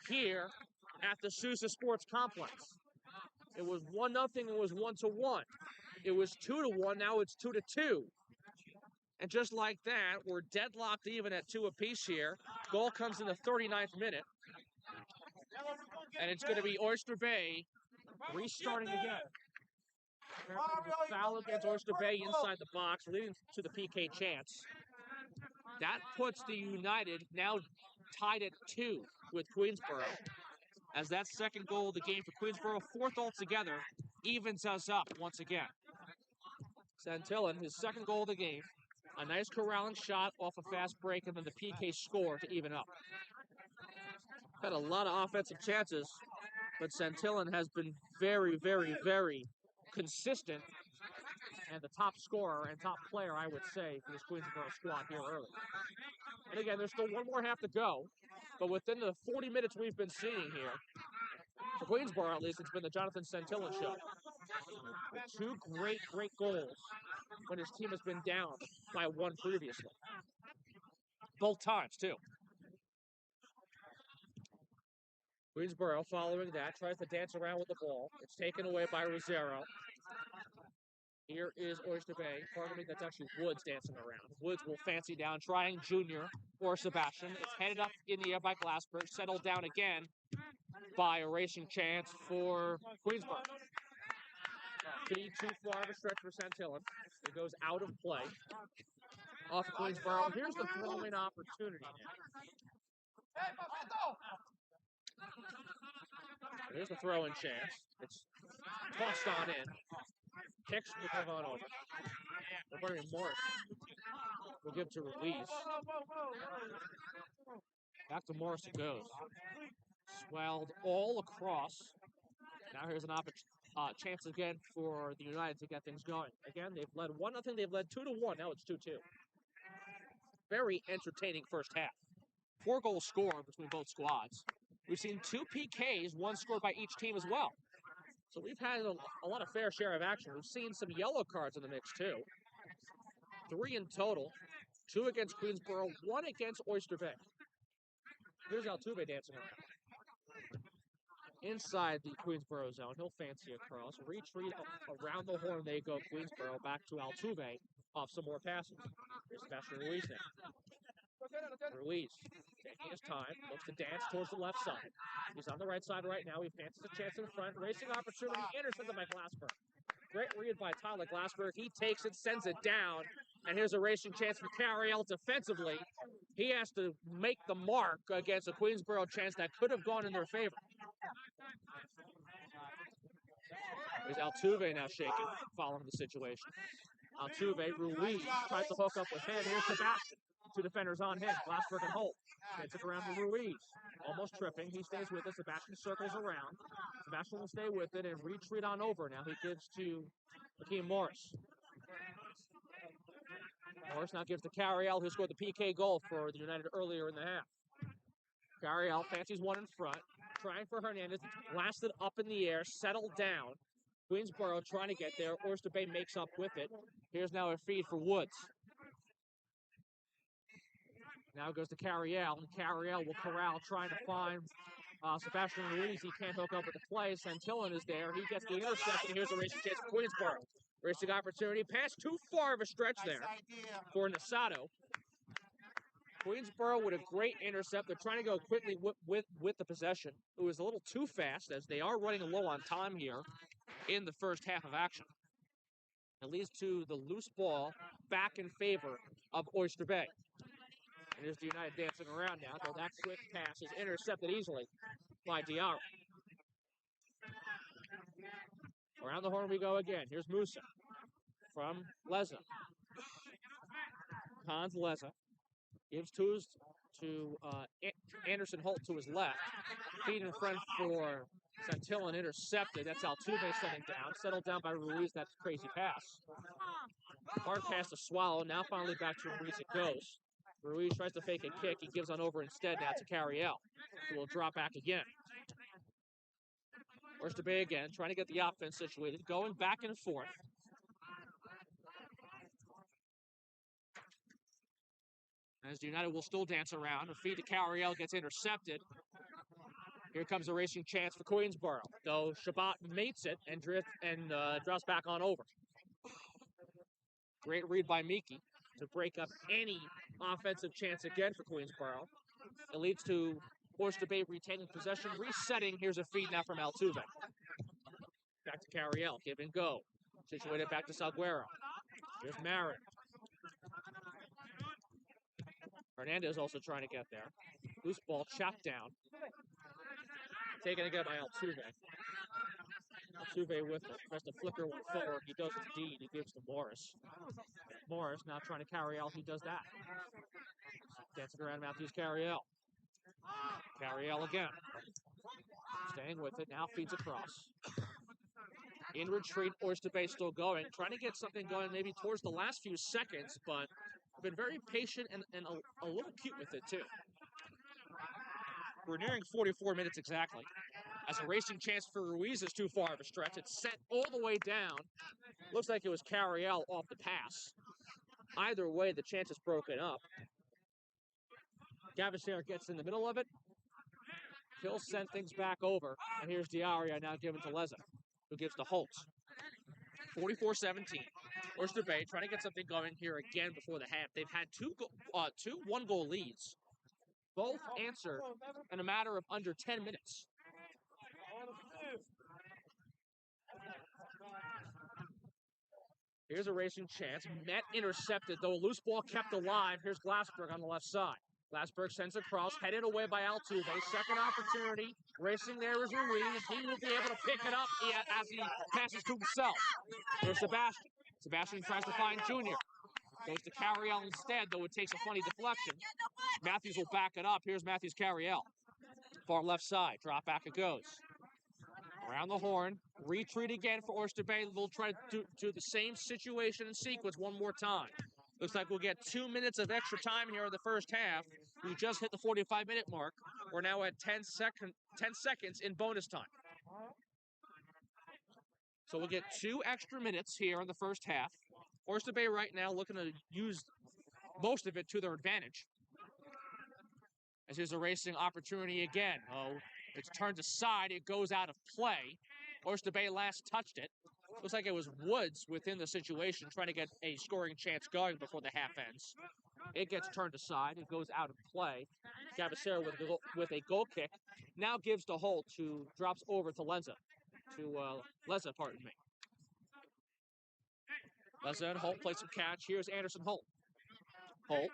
here at the Sousa Sports Complex. It was 1-0, it was 1-1. It was 2-1, now it's 2-2. And just like that, we're deadlocked even at 2 apiece here. Goal comes in the 39th minute. And it's going to be Oyster Bay restarting again. Foul against Oyster Bay inside the box, leading to the PK chance. That puts the United now tied at 2 with Queensboro. As that second goal of the game for Queensboro, 4th altogether, evens us up once again. Santillan, his second goal of the game. A nice corralling shot off a fast break, and then the PK score to even up. Had a lot of offensive chances, but Santillan has been very, very, very consistent and the top scorer and top player, I would say, for this Queensboro squad here early. And again, there's still one more half to go, but within the 40 minutes we've been seeing here, for Queensboro at least, it's been the Jonathan Santillan show. 2 great, great goals when his team has been down by 1 previously. Both times, too. Queensboro, following that, tries to dance around with the ball. It's taken away by Rosero. Here is Oyster Bay. Pardon me, that's actually Woods dancing around. Woods will fancy down, trying Junior or Sebastian. It's headed up in the air by Glassberg, settled down again by a racing chance for Queensboro. Could be too far of a stretch for Santillan. It goes out of play. Off of Queensboro. Here's the throwing opportunity now. Here's the throw-in chance. It's tossed on in. Kicks will move on over. Roberto Morris will give to Ruiz. Back to Morris it goes. Swelled all across. Now here's an chance again for the United to get things going. Again, they've led 1-0. They've led 2-1. Now it's 2-2. Very entertaining first half. 4 goals scored between both squads. We've seen 2 PKs, 1 scored by each team as well. So we've had a lot of fair share of action. We've seen some yellow cards in the mix too. 3 in total. 2 against Queensboro, 1 against Oyster Bay. Here's Altuve dancing around. Inside the Queensboro zone, he'll fancy across. Retreat around the horn they go. Queensboro back to Altuve off some more passes. Here's Sebastian Ruiz now. Ruiz, taking his time, looks to dance towards the left side. He's on the right side right now. He fancies a chance in front. Racing opportunity, intercepted by Glassberg. Great read by Tyler Glassberg. He takes it, sends it down, and here's a racing chance for Carriel defensively. He has to make the mark against a Queensboro chance that could have gone in their favor. There's Altuve now shaking, following the situation. Altuve, Ruiz tries to hook up with him. Here's Sebastian. 2 defenders on him. Glassberg and Holt. Gets it around to Ruiz. Almost tripping. He stays with it. Sebastian circles around. Sebastian will stay with it and retreat on over. Now he gives to Hakeem Morris. Morris now gives to Carriel, who scored the PK goal for the United earlier in the half. Carriel fancies one in front. Trying for Hernandez. It's blasted up in the air. Settled down. Queensboro trying to get there. Oyster Bay makes up with it. Here's now a feed for Woods. Now it goes to Carriel, and Carriel will corral, trying to find Sebastian Ruiz. He can't hook up with the play. Santillan is there. He gets the interception. Here's a racing chance for Queensboro. Racing opportunity. Pass too far of a stretch there for Nasato. Queensboro with a great intercept. They're trying to go quickly with the possession. It was a little too fast, as they are running low on time here in the first half of action. It leads to the loose ball back in favor of Oyster Bay. And there's the United dancing around now, though that quick pass is intercepted easily by Diarra. Around the horn we go again. Here's Musa from Leza. Hans Leza gives to Anderson Holt to his left. Feed in front for Santillan, intercepted. That's Altuve setting down. Settled down by Ruiz. That's a crazy pass. Hard pass to Swallow. Now finally back to Ruiz it goes. Ruiz tries to fake a kick. He gives on over instead now to Carriel. So we'll drop back again. Oyster Bay again, trying to get the offense situated. Going back and forth. As the United will still dance around. A feed to Carriel gets intercepted. Here comes a racing chance for Queensboro, though Shabbat mates it and drops back on over. Great read by Miki to break up any offensive chance again for Queensboro. It leads to Oyster Bay retaining possession, resetting. Here's a feed now from Altuve. Back to Carriel, give and go. Situated back to Salguero. Here's Marin. Hernandez also trying to get there. Loose ball chopped down. Taken again by Altuve. Altuve with it. Tries to flicker one forward. He does indeed. He gives to Morris. Morris now trying to Carriel. He does that. Dancing around Matthews Carriel. Carriel again. Staying with it. Now feeds across. In retreat, Oyster Bay still going. Trying to get something going maybe towards the last few seconds, but been very patient and a little cute with it, too. We're nearing 44 minutes exactly. As a racing chance for Ruiz is too far of a stretch. It's set all the way down. Looks like it was Carriel off the pass. Either way, the chance is broken up. Gavasser gets in the middle of it. He'll send things back over. And here's Diarra now given to Leza, who gives to Holt. 44-17. Oyster Bay trying to get something going here again before the half. They've had two one-goal leads. Both answer in a matter of under 10 minutes. Here's a racing chance. Met intercepted, though a loose ball kept alive. Here's Glassberg on the left side. Glassberg sends across, headed away by Altuve. Second opportunity. Racing there is Ruiz. He will be able to pick it up as he passes to himself. Here's Sebastian. Sebastian tries to find Junior. Goes to Carriel instead, though it takes a funny deflection. Matthews will back it up. Here's Matthews Carriel. Far left side. Drop back it goes. Around the horn. Retreat again for Oyster Bay. We'll try to do the same situation and sequence one more time. Looks like we'll get 2 minutes of extra time here in the first half. We just hit the 45-minute mark. We're now at 10 seconds in bonus time. So we'll get 2 extra minutes here in the first half. Oyster Bay right now looking to use most of it to their advantage. As here's a racing opportunity again. Oh, it's turned aside. It goes out of play. Oyster Bay last touched it. Looks like it was Woods within the situation trying to get a scoring chance going before the half ends. It gets turned aside. It goes out of play. Gavasser with a goal kick. Now gives to Holt, who drops over to Leza. Pardon me. Leza and Holt play some catch. Here's Anderson Holt. Holt,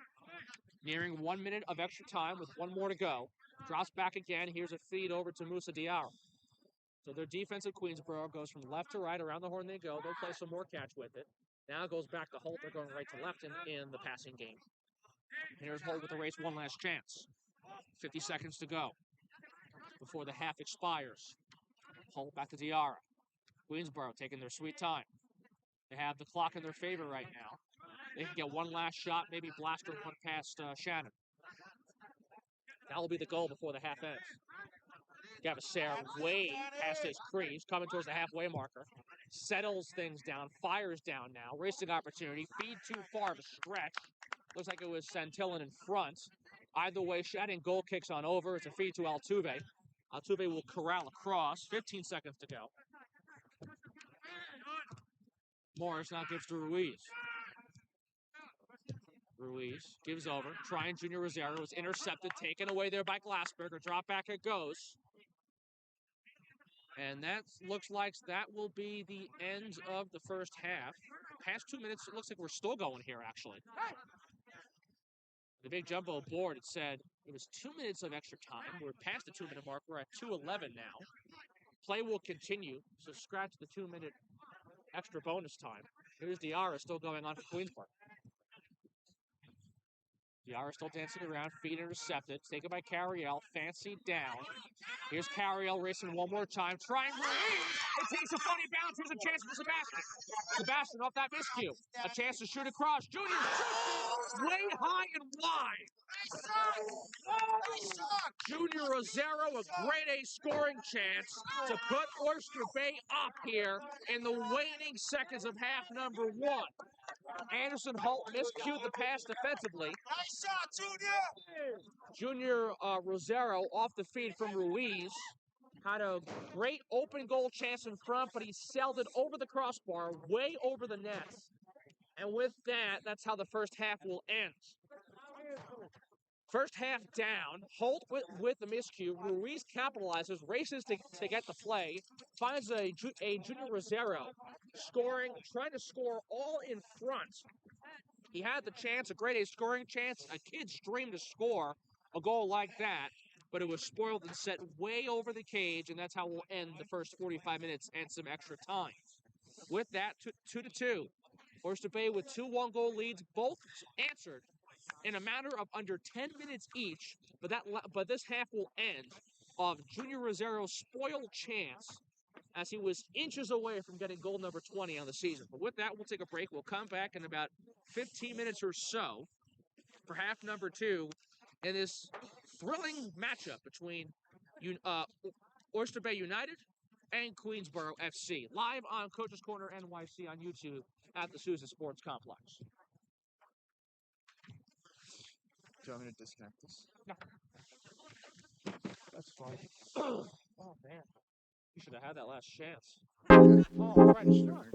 nearing 1 minute of extra time with 1 more to go. Drops back again. Here's a feed over to Musa Diarra. So their defense at Queensboro goes from left to right. Around the horn they go. They'll play some more catch with it. Now it goes back to Holt. They're going right to left in the passing game. Here's Holt with the race one last chance. 50 seconds to go before the half expires. Holt back to Diarra. Queensboro taking their sweet time. They have the clock in their favor right now. They can get one last shot, maybe blaster one past Shannon. That will be the goal before the half ends. Gavasser way past his crease, coming towards the halfway marker. Settles things down, fires down now. Racing opportunity, feed too far of a stretch. Looks like it was Santillan in front. Either way, Shannon goal kicks on over. It's a feed to Altuve. Altuve will corral across. 15 seconds to go. Morris now gives to Ruiz. Ruiz gives over. Trying Junior Rosario was intercepted, taken away there by Glassberger. Drop back it goes. And that looks like that will be the end of the first half. Past 2 minutes, it looks like we're still going here, actually. the big jumbo board, it said it was 2 minutes of extra time. We're past the 2-minute mark. We're at 2:11 now. Play will continue, so scratch the 2-minute extra bonus time. Here's Diarra still going on for Queensboro. Diarra still dancing around, feet intercepted, taken by Carriel, fancy down. Here's Carriel racing one more time, trying to it takes a funny bounce. Here's a chance for Sebastian. Sebastian off that miscue. A chance to shoot across. Junior shoots way high and wide. Junior Rosero, a grade A scoring chance to put Oyster Bay up here in the waning seconds of half number one. Anderson Holt miscued the pass defensively. Nice shot, Junior! Junior Rosero off the feed from Ruiz. Had a great open goal chance in front, but he sailed it over the crossbar, way over the net. And with that, that's how the first half will end. First half down, Holt with the miscue. Ruiz capitalizes, races to get the play, finds a Junior Rosero scoring, trying to score all in front. He had the chance, a grade A scoring chance, a kid's dream to score a goal like that, but it was spoiled and set way over the cage, and that's how we'll end the first 45 minutes and some extra time. With that, 2-2. Oyster Bay with 2 one-goal leads, both answered in a matter of under 10 minutes each, but this half will end of Junior Rosero's spoiled chance as he was inches away from getting goal number 20 on the season. But with that, we'll take a break. We'll come back in about 15 minutes or so for half number 2 in this thrilling matchup between Oyster Bay United and Queensboro FC, live on Coach's Corner NYC on YouTube at the Sousa Sports Complex. Do you want me to disconnect this? No. That's fine. Oh, man. You should have had that last chance. Oh, right, sure.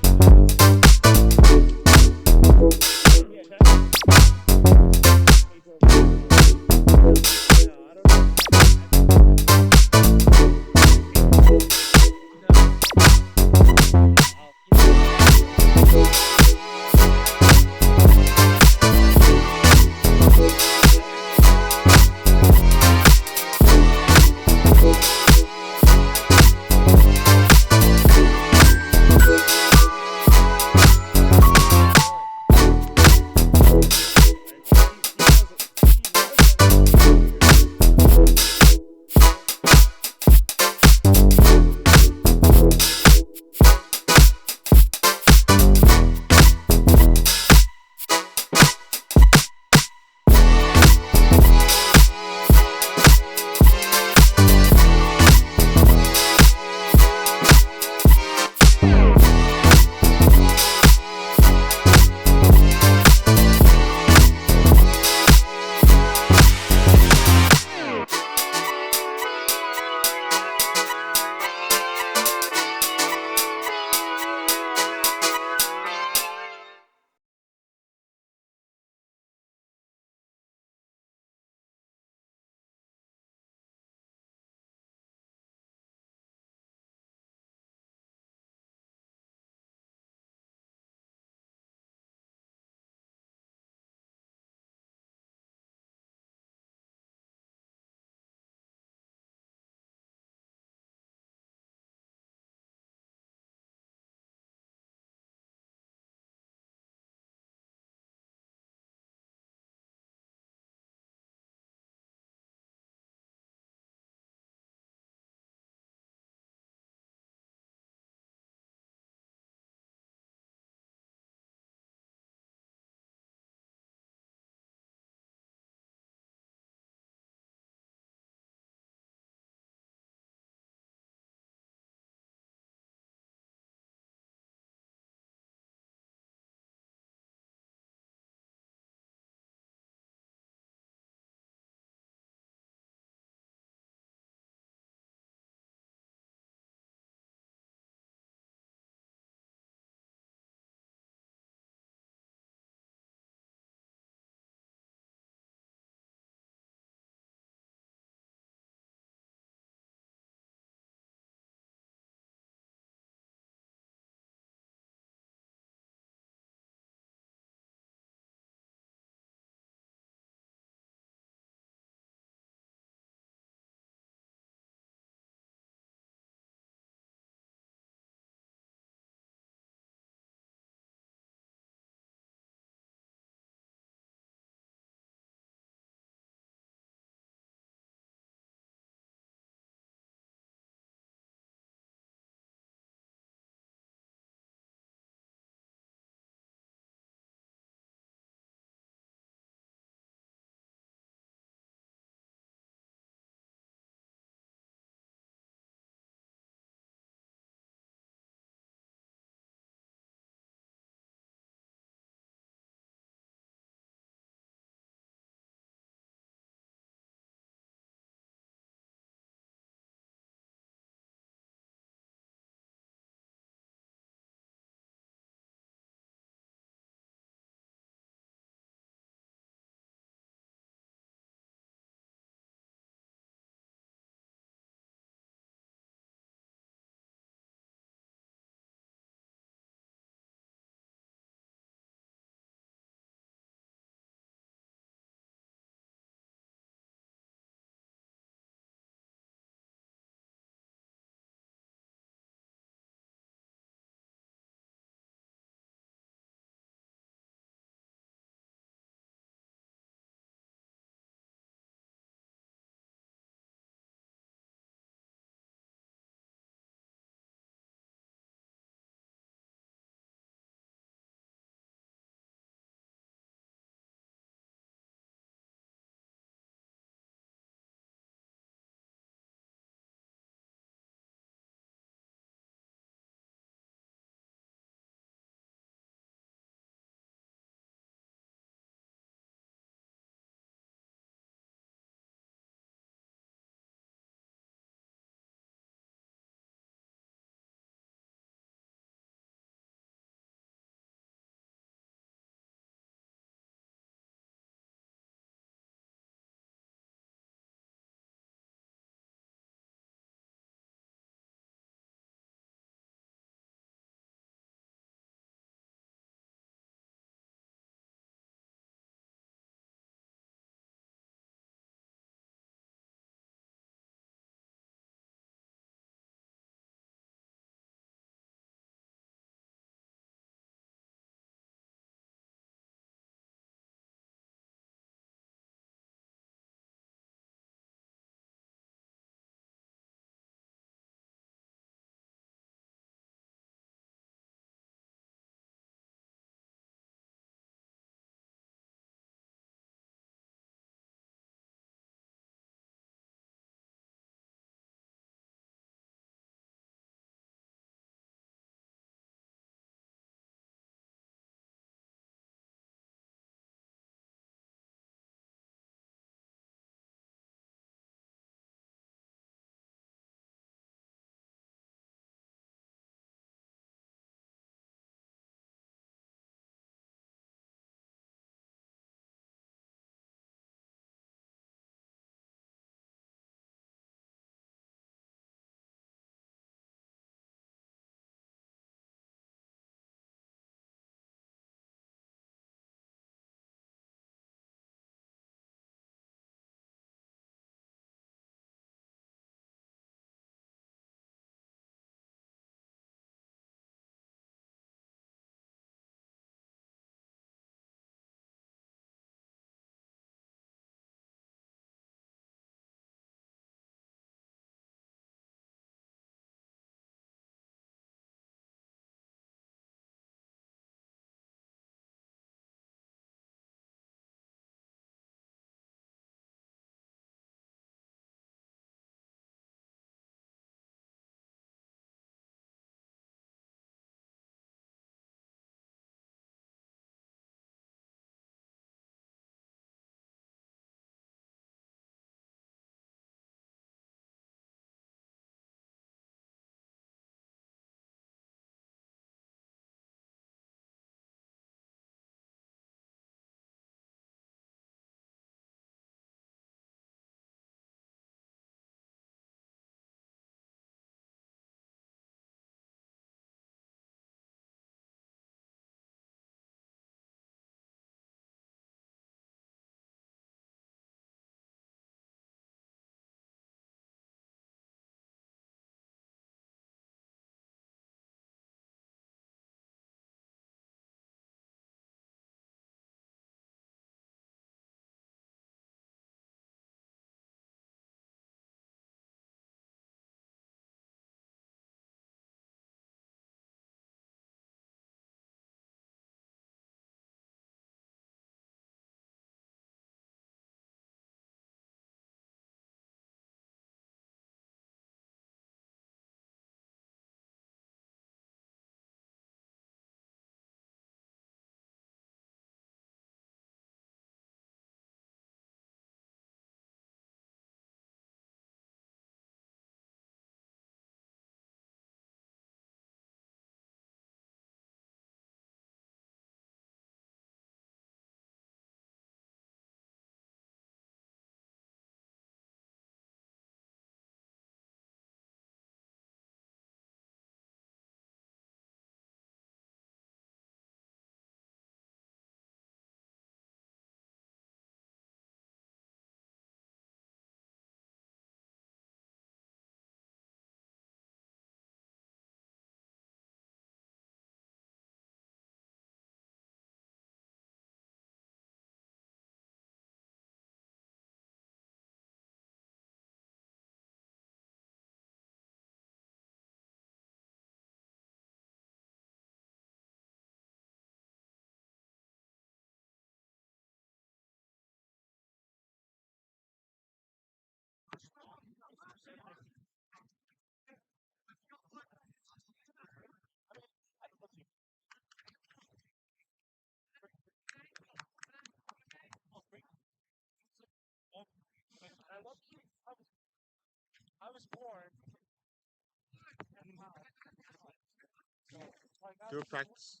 Do a practice.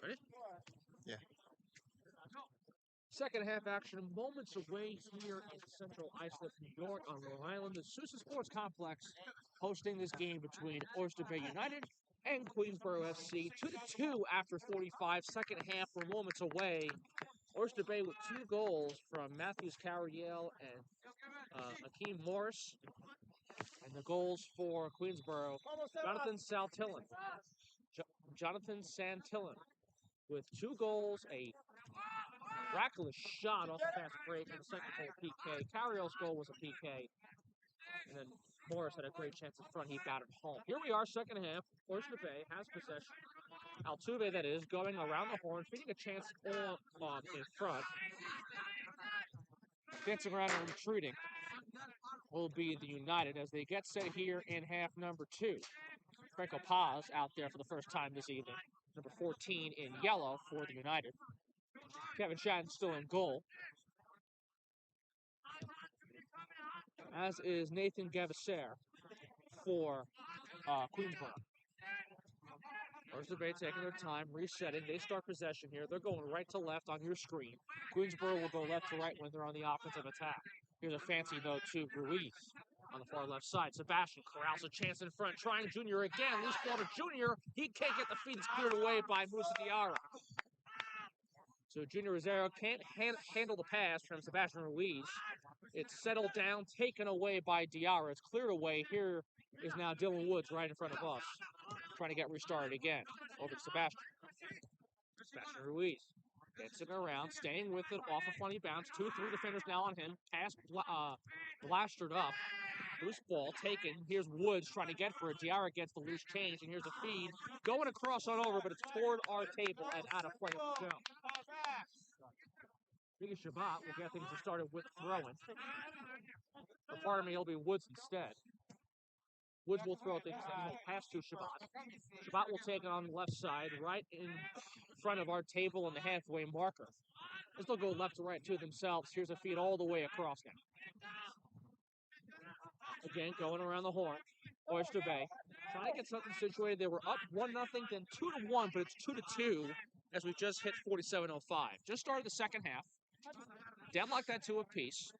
Ready? Yeah. Second half action, moments away here in Central Islip, New York, on Long Island. The Sousa Sports Complex hosting this game between Oyster Bay United and Queensboro FC. 2-2 after 45. Second half, we're moments away. Oyster Bay with 2 goals from Matthews Carriel and Akeem Morris. And the goals for Queensboro, Jonathan Santillan. Jonathan Santillan with 2 goals, a miraculous shot off the fast break, and the second goal PK. Carriel's goal was a PK. And then Morris had a great chance in front. He batted home. Here we are, second half. Oyster Bay has possession. Altuve, that is, going around the horn, feeding a chance in front. Dancing around and retreating will be the United as they get set here in half number 2. Franco Paz out there for the first time this evening. Number 14 in yellow for the United. Kevin Shatton still in goal. As is Nathan Gavaser for Queensboro. Oyster Bay taking their time, resetting. They start possession here. They're going right to left on your screen. Queensboro will go left to right when they're on the offensive attack. Here's a fancy, though, to Ruiz on the far left side. Sebastian corrals a chance in front, trying Junior again. Loose ball to Junior. He can't get the feed. It's cleared away by Musa Diarra. So Junior Rosero can't handle the pass from Sebastian Ruiz. It's settled down, taken away by Diarra. It's cleared away. Here is now Dylan Woods right in front of us, trying to get restarted again. Over to Sebastian. Sebastian Ruiz dancing around, staying with it off a funny bounce. 2-3 defenders now on him. Pass blastered up. Loose ball taken. Here's Woods trying to get for it. Diarra gets the loose change, and here's a feed. Going across on over, but it's toward our table and out of play of the zone. Speaking of Shabbat, we'll get things started with throwing. Or pardon me, it'll be Woods instead. Woods will throw things pass to Shabbat. Shabbat will take it on the left side, right in front of our table and the halfway marker. As they'll go left to right to themselves. Here's a feed all the way across now. Again, going around the horn. Oyster Bay trying to get something situated. They were up 1-0, then 2-1, but it's 2-2 as we just hit 47:05. Just started the second half. Deadlocked that 2 apiece.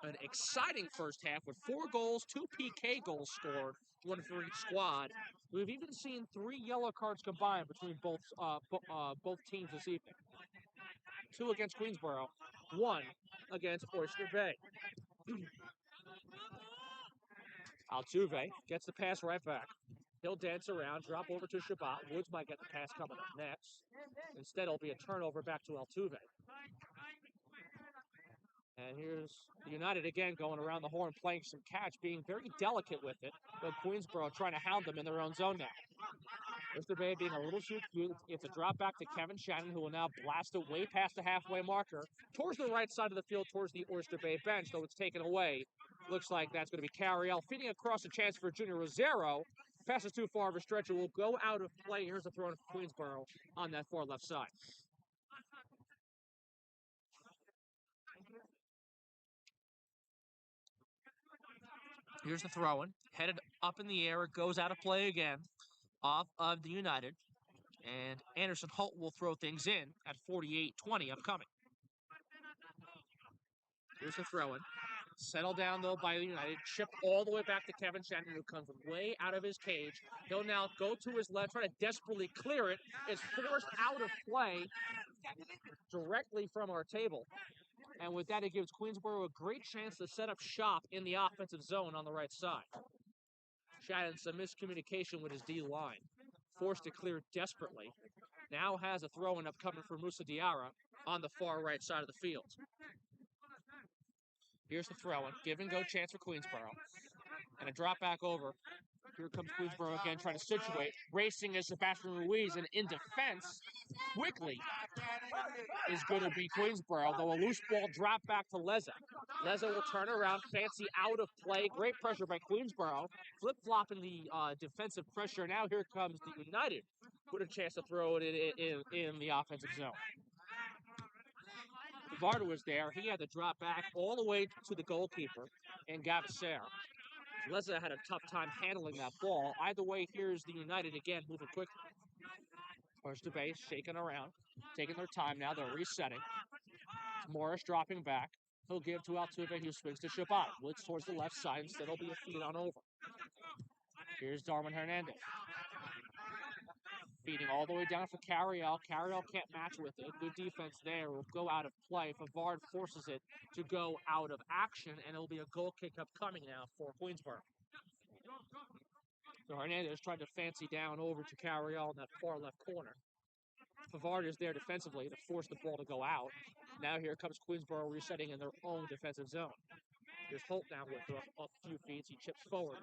An exciting first half with 4 goals, 2 PK goals scored, 1 for each squad. We've even seen 3 yellow cards combined between both teams this evening. 2 against Queensboro, 1 against Oyster Bay. Altuve gets the pass right back. He'll dance around, drop over to Shabbat. Woods might get the pass coming up next. Instead, it'll be a turnover back to Altuve. And here's the United again going around the horn, playing some catch, being very delicate with it. But Queensboro trying to hound them in their own zone now. Oyster Bay being a little too cute. It's a drop back to Kevin Shannon, who will now blast it way past the halfway marker, towards the right side of the field, towards the Oyster Bay bench, though it's taken away. Looks like that's going to be Carriel feeding across a chance for Junior Rosero. Passes too far of a stretch. It will go out of play. Here's a throw in for Queensboro on that far left side. Here's the throw-in. Headed up in the air. It goes out of play again. Off of the United. And Anderson Holt will throw things in at 48-20 upcoming. Here's the throw-in. Settled down, though, by the United. Chipped all the way back to Kevin Shannon, who comes way out of his cage. He'll now go to his left, try to desperately clear it. It's forced out of play directly from our table. And with that, it gives Queensboro a great chance to set up shop in the offensive zone on the right side. Shannon, some miscommunication with his D-line. Forced to clear desperately. Now has a throw-in upcoming for Musa Diarra on the far right side of the field. Here's the throw-in. Give and go chance for Queensboro. And a drop back over. Here comes Queensboro again trying to situate. Racing is Sebastian Ruiz, and in defense, quickly, is going to be Queensboro, though a loose ball drop back to Leza. Leza will turn around, fancy out of play. Great pressure by Queensboro. Flip-flopping the defensive pressure. Now here comes the United with a chance to throw it in the offensive zone. Varda was there. He had to drop back all the way to the goalkeeper and Gavaser. Leza had a tough time handling that ball. Either way, here's the United again, moving quickly. Oyster base shaking around, taking their time now. They're resetting. Morris dropping back. He'll give to Altuve, who swings to Shabbat. Blitz towards the left side. Instead, it'll be a feed on over. Here's Darwin Hernandez. Feeding all the way down for Carriel. Carriel can't match with it. Good defense there. Will go out of play. Favard forces it to go out of action, and it'll be a goal kick upcoming now for Queensboro. So Hernandez tried to fancy down over to Carriel in that far left corner. Favard is there defensively to force the ball to go out. Now here comes Queensboro resetting in their own defensive zone. Here's Holt now with a few feet. He chips forward.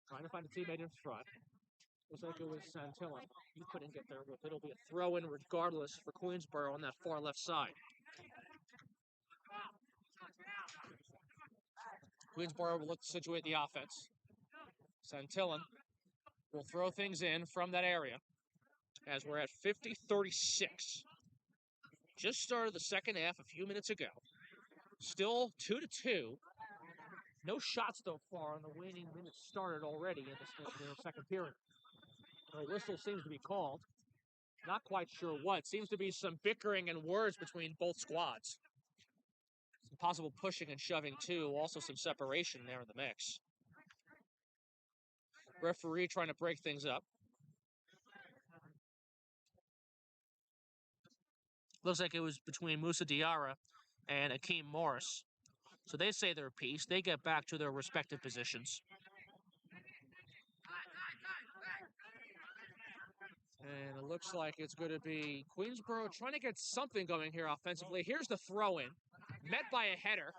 Trying to find a teammate in front. Looks like it was Santillan. He couldn't get there with it. It'll be a throw-in regardless for Queensboro on that far left side. Queensboro will look to situate the offense. Santillan will throw things in from that area as we're at 50-36. Just started the second half a few minutes ago. Still 2-2. No shots so far, and the waning minutes started already in the second period. A whistle seems to be called. Not quite sure what. Seems to be some bickering and words between both squads. Some possible pushing and shoving, too. Also some separation there in the mix. Referee trying to break things up. Looks like it was between Musa Diarra and Akeem Morris. So they say their piece. They get back to their respective positions. And it looks like it's going to be Queensboro trying to get something going here offensively. Here's the throw-in. Met by a header.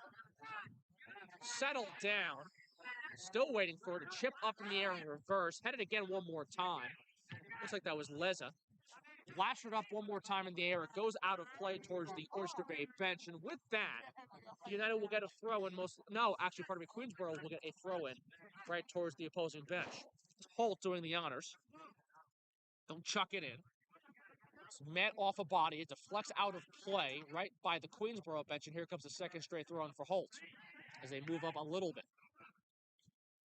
Settled down. Still waiting for it to chip up in the air in reverse. Headed again one more time. Looks like that was Leza. Flashed it up one more time in the air. It goes out of play towards the Oyster Bay bench. And with that, United will get a throw-in. Queensboro will get a throw-in right towards the opposing bench. It's Holt doing the honors. Don't chuck it in. It's met off a body. It deflects out of play right by the Queensboro bench. And here comes the second straight throw-in for Holt as they move up a little bit.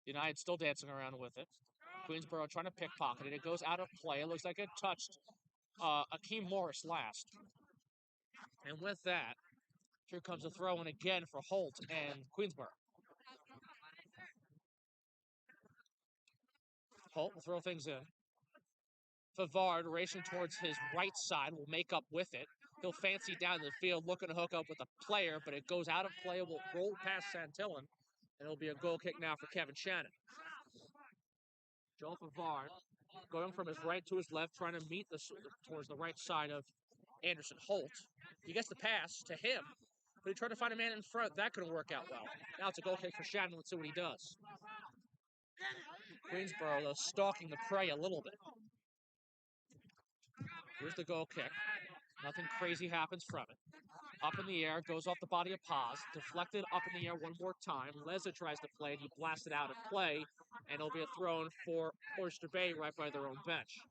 United still dancing around with it. Queensboro trying to pickpocket it. It goes out of play. It looks like it touched Akeem Morris last. And with that, here comes a throw-in again for Holt and Queensboro. Holt will throw things in. Favard racing towards his right side will make up with it. He'll fancy down the field looking to hook up with a player, but it goes out of play. It will roll past Santillan, and it'll be a goal kick now for Kevin Shannon. Joel Favard going from his right to his left, trying to meet towards the right side of Anderson Holt. He gets the pass to him, but he tried to find a man in front. That couldn't work out well. Now it's a goal kick for Shannon. Let's see what he does. Queensboro, though, stalking the prey a little bit. Here's the goal kick. Nothing crazy happens from it. Up in the air, goes off the body of Paz. Deflected up in the air one more time. Leza tries to play, and he blasted out of play. And it'll be a throw-in for Oyster Bay right by their own bench.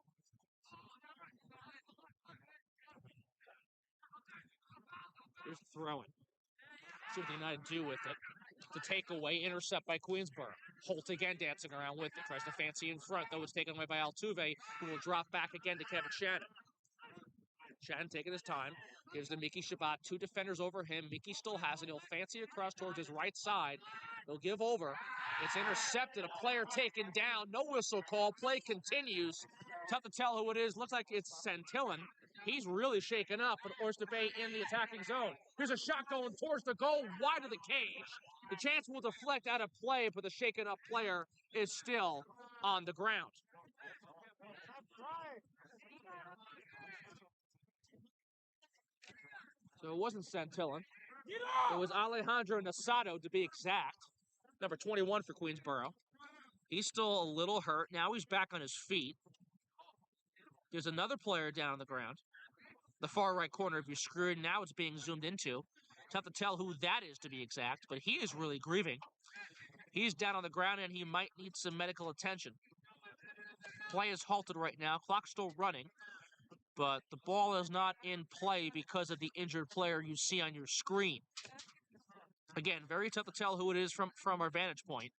Here's the throw-in. See what the United do with it. The takeaway, intercept by Queensboro. Holt again dancing around with it. Tries to fancy in front, though it's taken away by Altuve, who will drop back again to Kevin Shannon. Shannon taking his time. Gives to Miki Shabbat. Two defenders over him. Miki still has it. He'll fancy across towards his right side. He'll give over. It's intercepted. A player taken down. No whistle call. Play continues. Tough to tell who it is. Looks like it's Santillan. He's really shaken up, but Oyster Bay in the attacking zone. Here's a shot going towards the goal, wide of the cage. The chance will deflect out of play, but the shaken up player is still on the ground. So it wasn't Santillan. It was Alejandro Nasato, to be exact. Number 21 for Queensboro. He's still a little hurt. Now he's back on his feet. There's another player down on the ground. The far right corner of your screen. Now it's being zoomed into. Tough to tell who that is, to be exact, but he is really grieving. He's down on the ground, and he might need some medical attention. Play is halted right now. Clock's still running. but the ball is not in play because of the injured player you see on your screen. Again, very tough to tell who it is from our vantage point.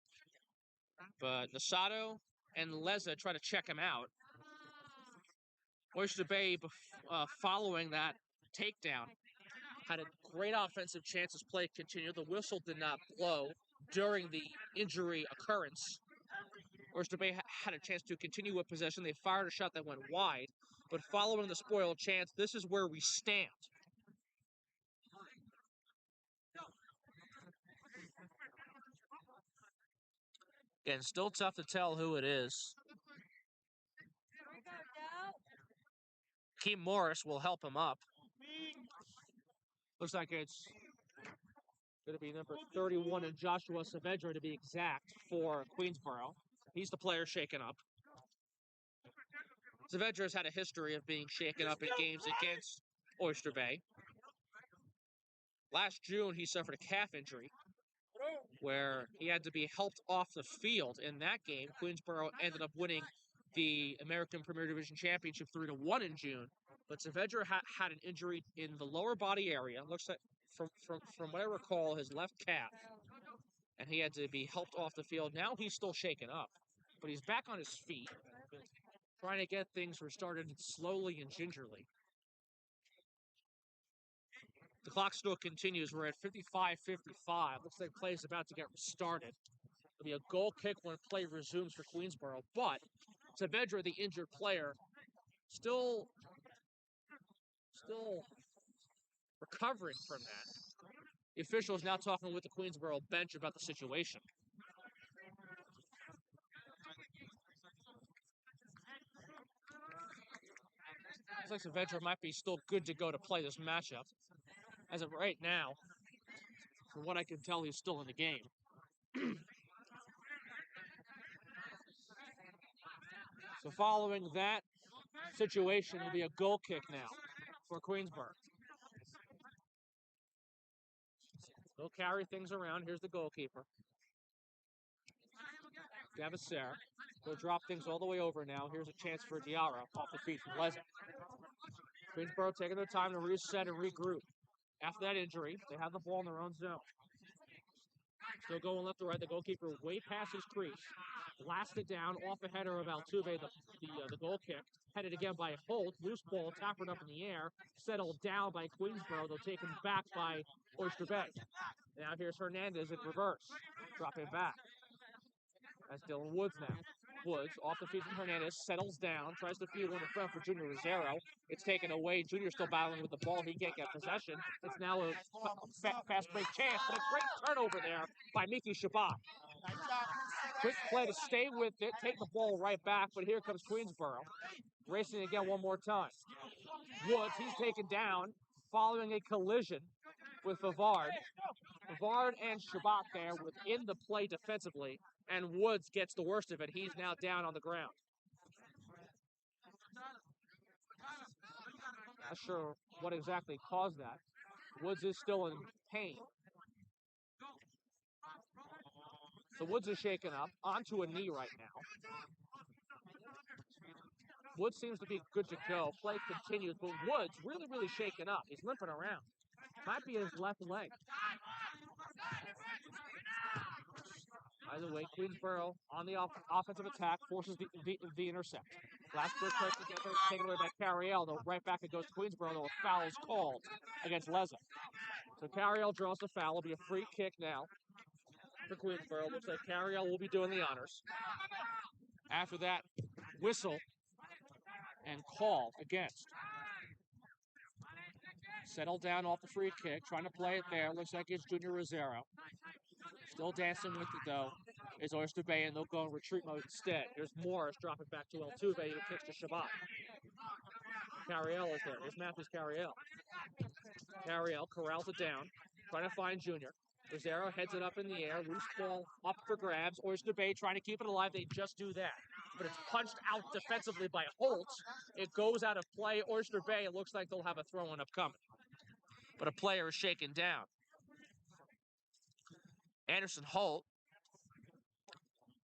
But Nasato and Leza try to check him out. Oyster Bay, following that takedown, had a great offensive chance as play continued. The whistle did not blow during the injury occurrence. Oyster Bay had a chance to continue with possession. They fired a shot that went wide, but following the spoiled chance, this is where we stand. Again, still tough to tell who it is. Keem Morris will help him up. Looks like it's going to be number 31 and Joshua Saavedra to be exact for Queensboro. He's the player shaken up. Saavedra has had a history of being shaken up in games against Oyster Bay. Last June, he suffered a calf injury where he had to be helped off the field. In that game, Queensboro ended up winning the American Premier Division Championship 3-1 in June. But Saavedra had an injury in the lower body area. Looks like, from what I recall, his left calf. And he had to be helped off the field. Now he's still shaken up, but he's back on his feet, trying to get things restarted slowly and gingerly. The clock still continues. We're at 55-55. Looks like play is about to get restarted. It'll be a goal kick when play resumes for Queensboro, but Saavedra, the injured player, still recovering from that. The official is now talking with the Queensboro bench about the situation. Looks like Saavedra might be still good to go to play this matchup. As of right now, from what I can tell, he's still in the game. So following that situation will be a goal kick now for Queensboro. They'll carry things around. Here's the goalkeeper. Gavacer. He'll drop things all the way over now. Here's a chance for Diarra off the feet from Leza. Queensboro taking their time to reset and regroup. After that injury, they have the ball in their own zone. Still going left to right. The goalkeeper way past his crease. Blasted down off the header of Altuve, the goal kick. Headed again by Holt. Loose ball, tapered up in the air. Settled down by Queensboro. They'll take him back by Oyster Bay. Now here's Hernandez in reverse. Dropping back. That's Dylan Woods now. Woods off the feet from Hernandez, settles down, tries to field one in front for Junior Rosero. It's taken away. Junior still battling with the ball. He can't get possession. It's now a fast break chance, but a great turnover there by Miki Shabbat. Quick play to stay with it, take the ball right back, but here comes Queensboro. Racing again one more time. Woods, he's taken down following a collision with Favard. Favard and Shabbat there within the play defensively, and Woods gets the worst of it. He's now down on the ground. Not sure what exactly caused that. Woods is still in pain. So Woods is shaken up onto a knee right now. Woods seems to be good to go. Play continues, but Woods really shaken up. He's limping around. Might be his left leg. Either way, Queensboro on the offensive attack forces the intercept. Last break play together, taken away by Carriel. Though right back it goes to Queensboro, though a foul is called against Leza. So Carriel draws the foul. It'll be a free kick now for Queensboro. Looks like Carriel will be doing the honors. After that, whistle and call against. Settled down off the free kick, trying to play it there. Looks like it's Junior Rosero. Still dancing with it, though, is Oyster Bay, and they'll go in retreat mode instead. Here's Morris dropping back to Altuve, who kicks to Shabbat. Carriel is there. Here's Matthews Carriel. Carriel corrals it down, trying to find Junior. Rosero heads it up in the air. Loose ball up for grabs. Oyster Bay trying to keep it alive. They just do that. But it's punched out defensively by Holt. It goes out of play. Oyster Bay, it looks like they'll have a throw-in upcoming. But a player is shaken down. Anderson Holt,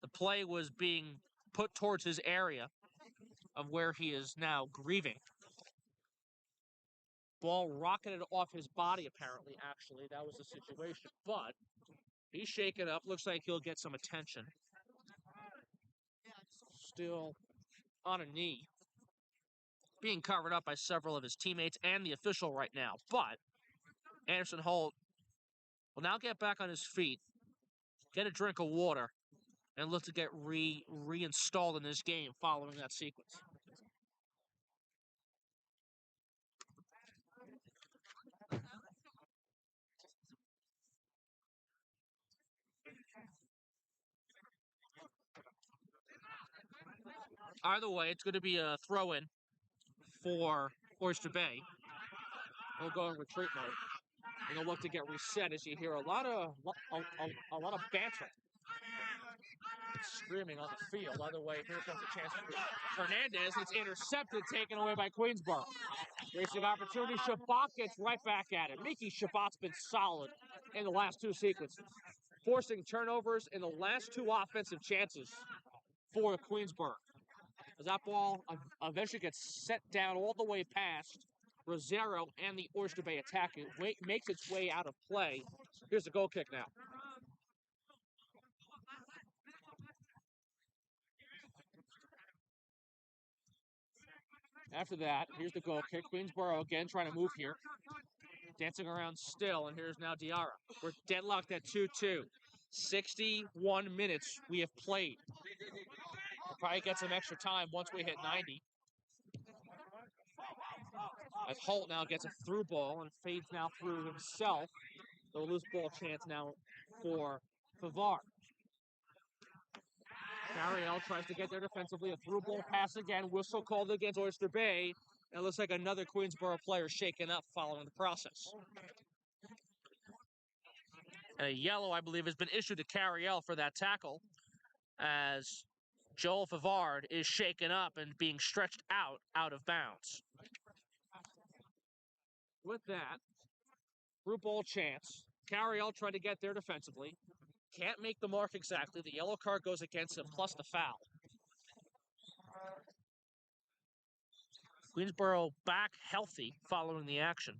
the play was being put towards his area of where he is now grieving. ball rocketed off his body, apparently, actually. That was the situation. But he's shaken up. Looks like he'll get some attention. Still on a knee. Being covered up by several of his teammates and the official right now. But Anderson Holt will now get back on his feet, get a drink of water, and look to get reinstalled in this game following that sequence. Either way, it's going to be a throw-in for Oyster Bay. They'll go in retreat mode. And they'll look to get reset as you hear a lot of banter. Screaming on the field. Either way, here comes a chance for Hernandez. It's intercepted, taken away by Queensboro. Racing opportunity. Shabbat gets right back at it. Miki Shabbat's been solid in the last two sequences, forcing turnovers in the last two offensive chances for Queensboro. As that ball eventually gets set down all the way past Rosero and the Oyster Bay attack, it makes its way out of play. Here's the goal kick now. After that, here's the goal kick. Queensboro again trying to move here. Dancing around still, and here's now Diarra. We're deadlocked at 2-2. 61 minutes we have played. We'll probably get some extra time once we hit 90. As Holt now gets a through ball and fades now through himself. So a loose ball chance now for Favard. Cariel tries to get there defensively. A through ball pass again. Whistle called against Oyster Bay. And it looks like another Queensboro player shaken up following the process. And a yellow, I believe, has been issued to Cariel for that tackle, as Joel Favard is shaken up and being stretched out of bounds. With that, through ball chance. Cariel tried to get there defensively. Can't make the mark exactly. The yellow card goes against him, plus the foul. Queensboro back healthy following the action.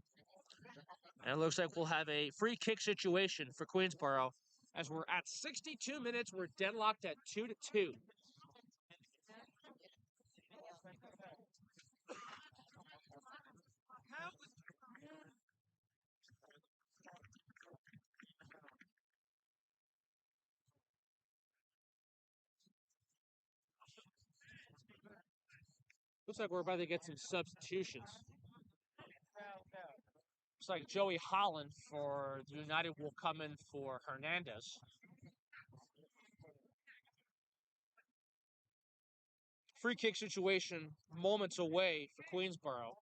And it looks like we'll have a free kick situation for Queensboro. As we're at 62 minutes, we're deadlocked at 2-2. Looks like we're about to get some substitutions. Looks like Joey Holland for the United will come in for Hernandez. Free kick situation moments away for Queensboro.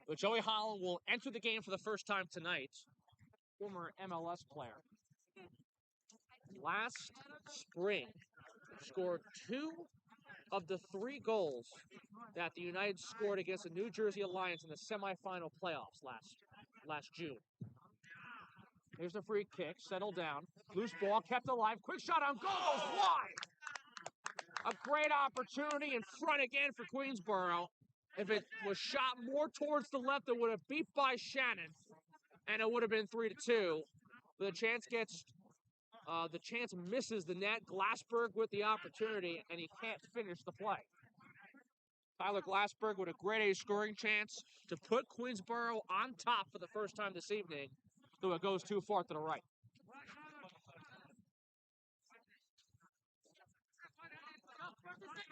But Joey Holland will enter the game for the first time tonight. Former MLS player. Last spring, scored 2 of the 3 goals that the United scored against the New Jersey Alliance in the semifinal playoffs last June. Here's the free kick, settled down. Loose ball, kept alive. Quick shot on goal, goes wide. A great opportunity in front again for Queensboro. If it was shot more towards the left, it would have beat by Shannon, and it would have been 3-2. The chance misses the net. Glassberg with the opportunity, and he can't finish the play. Tyler Glassberg with a grade A scoring chance to put Queensboro on top for the first time this evening, though it goes too far to the right.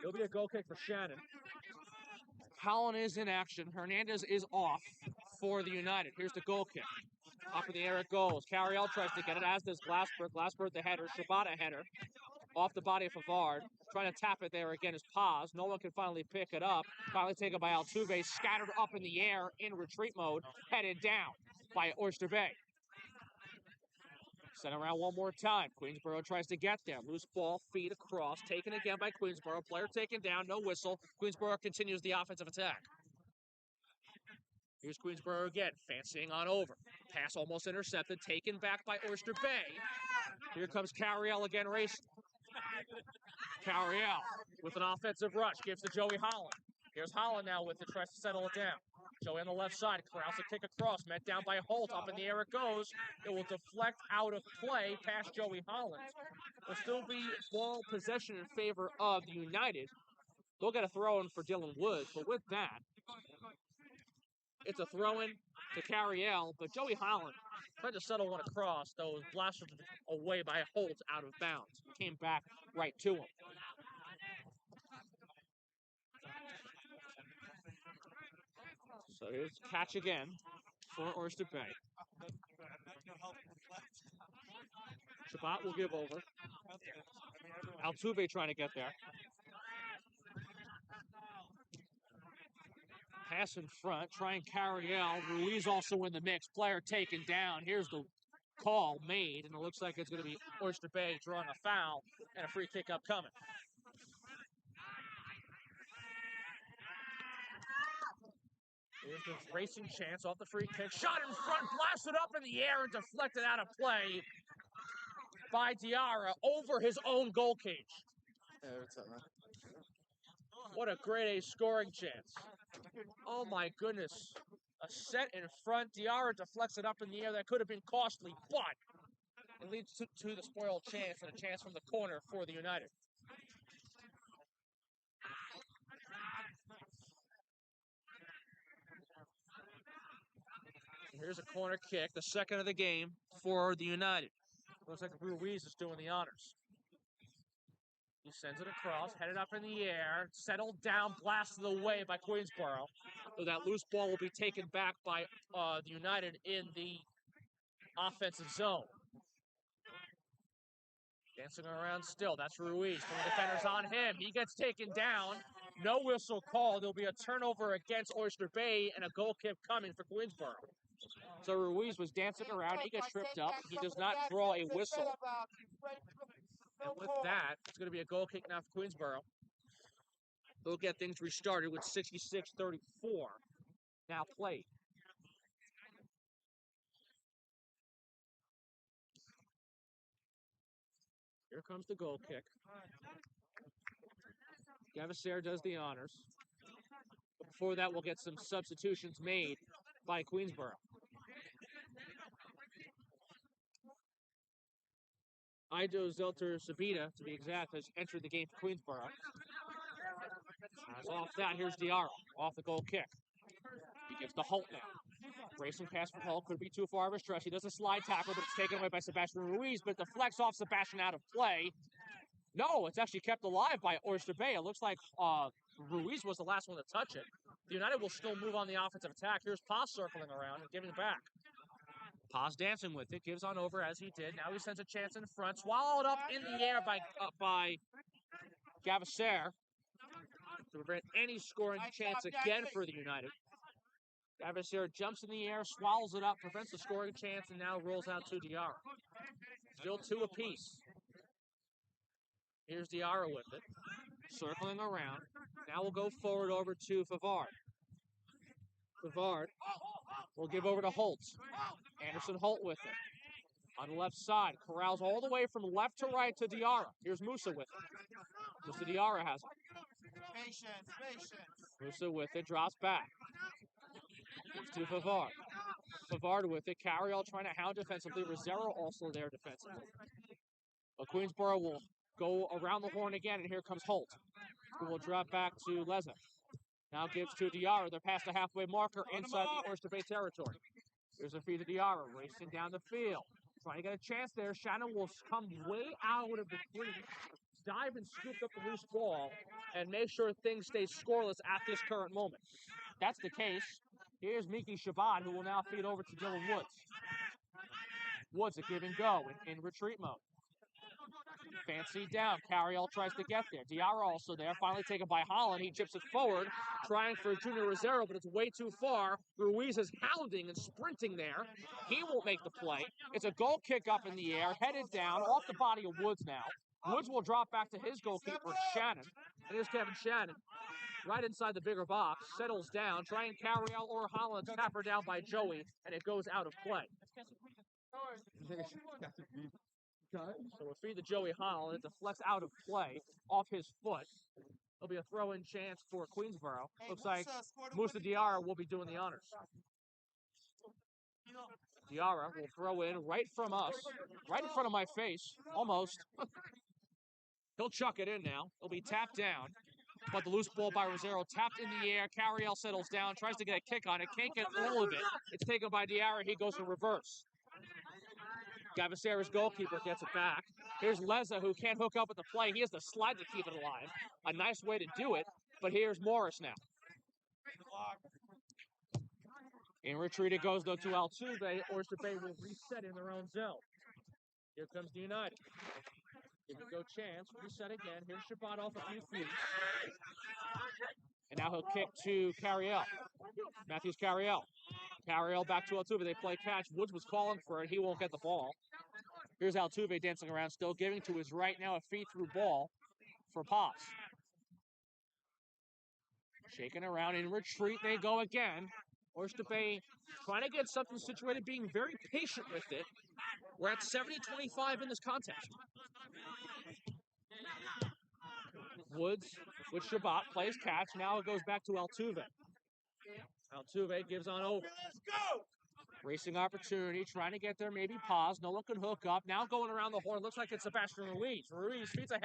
It'll be a goal kick for Shannon. Holland is in action. Hernandez is off for the United. Here's the goal kick. Up in the air it goes. Cariel tries to get it, as does Glassberg. Glassberg the header. Shabbat header. Off the body of Favard. Trying to tap it there again is Paz. No one can finally pick it up. Finally taken by Altuve. Scattered up in the air in retreat mode. Headed down by Oyster Bay. Sent around one more time. Queensboro tries to get there. Loose ball, feed across. Taken again by Queensboro. Player taken down. No whistle. Queensboro continues the offensive attack. Here's Queensboro again. Fancying on over. Pass almost intercepted. Taken back by Oyster Bay. Here comes Cariel again racing. Cariel with an offensive rush. Gives to Joey Holland. Here's Holland now with it. Tries to settle it down. Joey on the left side. Corrals to kick across. Met down by Holt. Up in the air it goes. It will deflect out of play past Joey Holland. Will still be ball possession in favor of the United. They'll get a throw-in for Dylan Woods, but with that, it's a throw-in to Carriel, but Joey Holland tried to settle one across, though was blasted away by Holt out of bounds. Came back right to him. So here's the catch again for Oyster Bay. Shabbat will give over. Altuve trying to get there. Pass in front, trying Carriel. Ruiz also in the mix. Player taken down. Here's the call made, and it looks like it's going to be Oyster Bay drawing a foul and a free kick upcoming. Here's the racing chance off the free kick. Shot in front, blasted up in the air and deflected out of play by Diarra over his own goal cage. Hey, what's up, man? What a grade A scoring chance. Oh my goodness. A set in front. Diarra deflects it up in the air. That could have been costly, but it leads to the spoiled chance and a chance from the corner for the United. Here's a corner kick, the second of the game for the United. Looks like Ruiz is doing the honors. He sends it across, headed up in the air, settled down, blasted away by Queensboro. So that loose ball will be taken back by the United in the offensive zone. Dancing around still, that's Ruiz. Three defenders on him. He gets taken down. No whistle called. There'll be a turnover against Oyster Bay and a goal kick coming for Queensboro. So Ruiz was dancing around. He gets tripped up. He does not draw a whistle. And with that, it's going to be a goal kick now for Queensboro. They'll get things restarted with 66-34 now played. Here comes the goal kick. Gavasair does the honors. But before that, we'll get some substitutions made by Queensboro. Ido Zelter Sabita, to be exact, has entered the game for Queensboro. As off that, here's Diarra, off the goal kick. He gives to Holt now. Racing pass from Holt, could be too far of a stretch. He does a slide tackle, but it's taken away by Sebastian Ruiz, but it deflects off Sebastian out of play. No, it's actually kept alive by Oyster Bay. It looks like Ruiz was the last one to touch it. The United will still move on the offensive attack. Here's Paz circling around and giving it back. Paz dancing with it, gives on over as he did. Now he sends a chance in front, swallowed up in the air by Gavasair to prevent any scoring chance again for the United. Gavasair jumps in the air, swallows it up, prevents the scoring chance, and now rolls out to Diarra. Still two apiece. Here's Diarra with it, circling around. Now we'll go forward over to Favard. Favard will give over to Holt. Anderson Holt with it. On the left side, corrals all the way from left to right to Diarra. Here's Musa with it. Musa Diarra has it. Musa with it, drops back. Here's to Favard. Favard with it. Carriel trying to hound defensively. Rosero also there defensively. But Queensboro will go around the horn again, and here comes Holt, who will drop back to Lesnick. Now gives to Diarra. They're past the halfway marker inside the Oyster Bay territory. Here's a feed to Diarra, racing down the field. Trying to get a chance there. Shannon will come way out of the crease, dive and scoop up the loose ball, and make sure things stay scoreless at this current moment. That's the case. Here's Miki Shabbat, who will now feed over to Dylan Woods. Woods a give and go in retreat mode. Fancy down. Carriel tries to get there. Diarra also there. Finally taken by Holland. He chips it forward, trying for Junior Rosero, but it's way too far. Ruiz is hounding and sprinting there. He won't make the play. It's a goal kick up in the air, headed down, off the body of Woods now. Woods will drop back to his goalkeeper, Shannon. And here's Kevin Shannon, right inside the bigger box, settles down, trying Carriel or Holland, tap her down by Joey, and it goes out of play. So we'll feed to Joey Holland. It deflects out of play off his foot. It'll be a throw-in chance for Queensboro. Looks like Musa Diarra will be doing the honors. Diarra will throw in right from us, right in front of my face, almost. He'll chuck it in now. It'll be tapped down. But the loose ball by Rosero tapped in the air. Carriel settles down, tries to get a kick on it, can't get all of it. It's taken by Diarra. He goes in reverse. Gavasera's goalkeeper gets it back. Here's Leza, who can't hook up with the play. He has to slide to keep it alive. A nice way to do it. But here's Morris now. In retreat it goes, though, to Altuve. Oyster Bay will reset in their own zone. Here comes the United. Here we go, chance. Reset again. Here's Shabbat off a few feet. And now he'll kick to Carriel. Matthews Carriel. Carriel back to Altuve. They play catch. Woods was calling for it. He won't get the ball. Here's Altuve dancing around, still giving to his right. Now a feed-through ball for Paz. Shaking around in retreat. They go again. Oyster Bay trying to get something situated, being very patient with it. We're at 70-25 in this contest. Woods with Shabbat plays catch. Now it goes back to Altuve. Altuve gives on over. Racing opportunity, trying to get there, maybe pause. No one can hook up. Now going around the horn. Looks like it's Sebastian Ruiz. Ruiz feeds a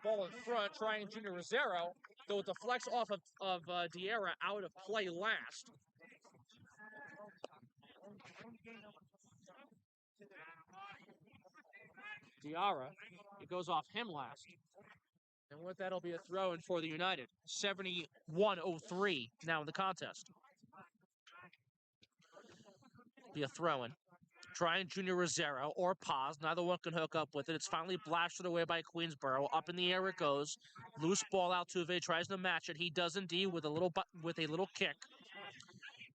ball in front, trying Junior Rosero, though it deflects off of Diarra out of play last. Diarra, it goes off him last. And with that, it'll be a throw-in for the United. 71-03 now in the contest. Be a throw-in. Trying Junior Rosero or Paz. Neither one can hook up with it. It's finally blasted away by Queensboro. Up in the air it goes. Loose ball. Altuve tries to match it. He does indeed with a little kick.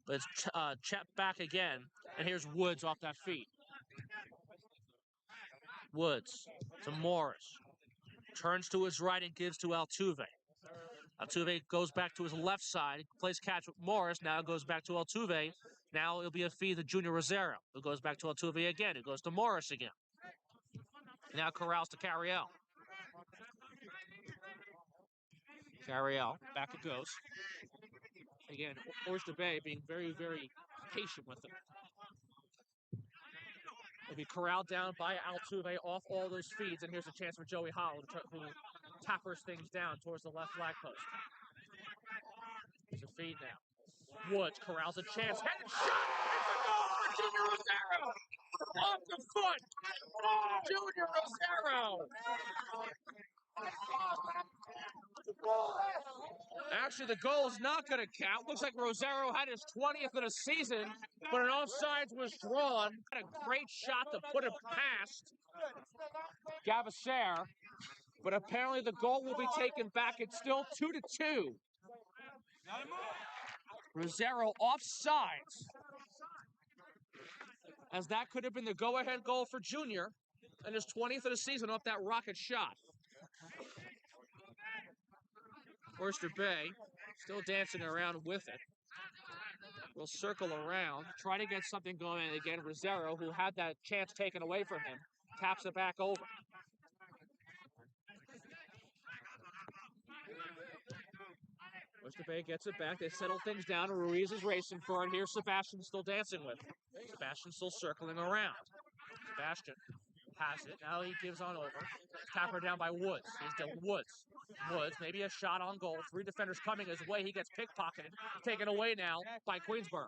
But it's checked back again. And here's Woods off that feet. Woods to Morris. Turns to his right and gives to Altuve. Altuve goes back to his left side, plays catch with Morris, now goes back to Altuve. Now it'll be a feed to Junior Rosero. It goes back to Altuve again. It goes to Morris again. Now corrals to Carriel. Carriel, back it goes. Again, Oyster Bay being very, very patient with it. It'll be corralled down by Altuve off all those feeds, and here's a chance for Joey Howell who tappers things down towards the left flag post. There's a feed now. Woods corrals a chance. Headed shot! It's a goal for Junior Rosero! Off the foot! Junior Rosero! Actually, the goal is not going to count. Looks like Rosero had his 20th of the season, but an offsides was drawn. Had a great shot to put it past Gavaser, but apparently the goal will be taken back. It's still 2-2. Rosero offsides, as that could have been the go-ahead goal for Junior and his 20th of the season off that rocket shot. Oyster Bay still dancing around with it. We'll circle around, try to get something going. And again, Rosero, who had that chance taken away from him, taps it back over. Oyster Bay gets it back. They settle things down. Ruiz is racing for it. Here's Sebastian still dancing with it. Sebastian still circling around. Sebastian has it. Now he gives on over. Tapper down by Woods. Here's Dylan Woods. Woods, maybe a shot on goal. Three defenders coming his way. He gets pickpocketed. Taken away now by Queensboro.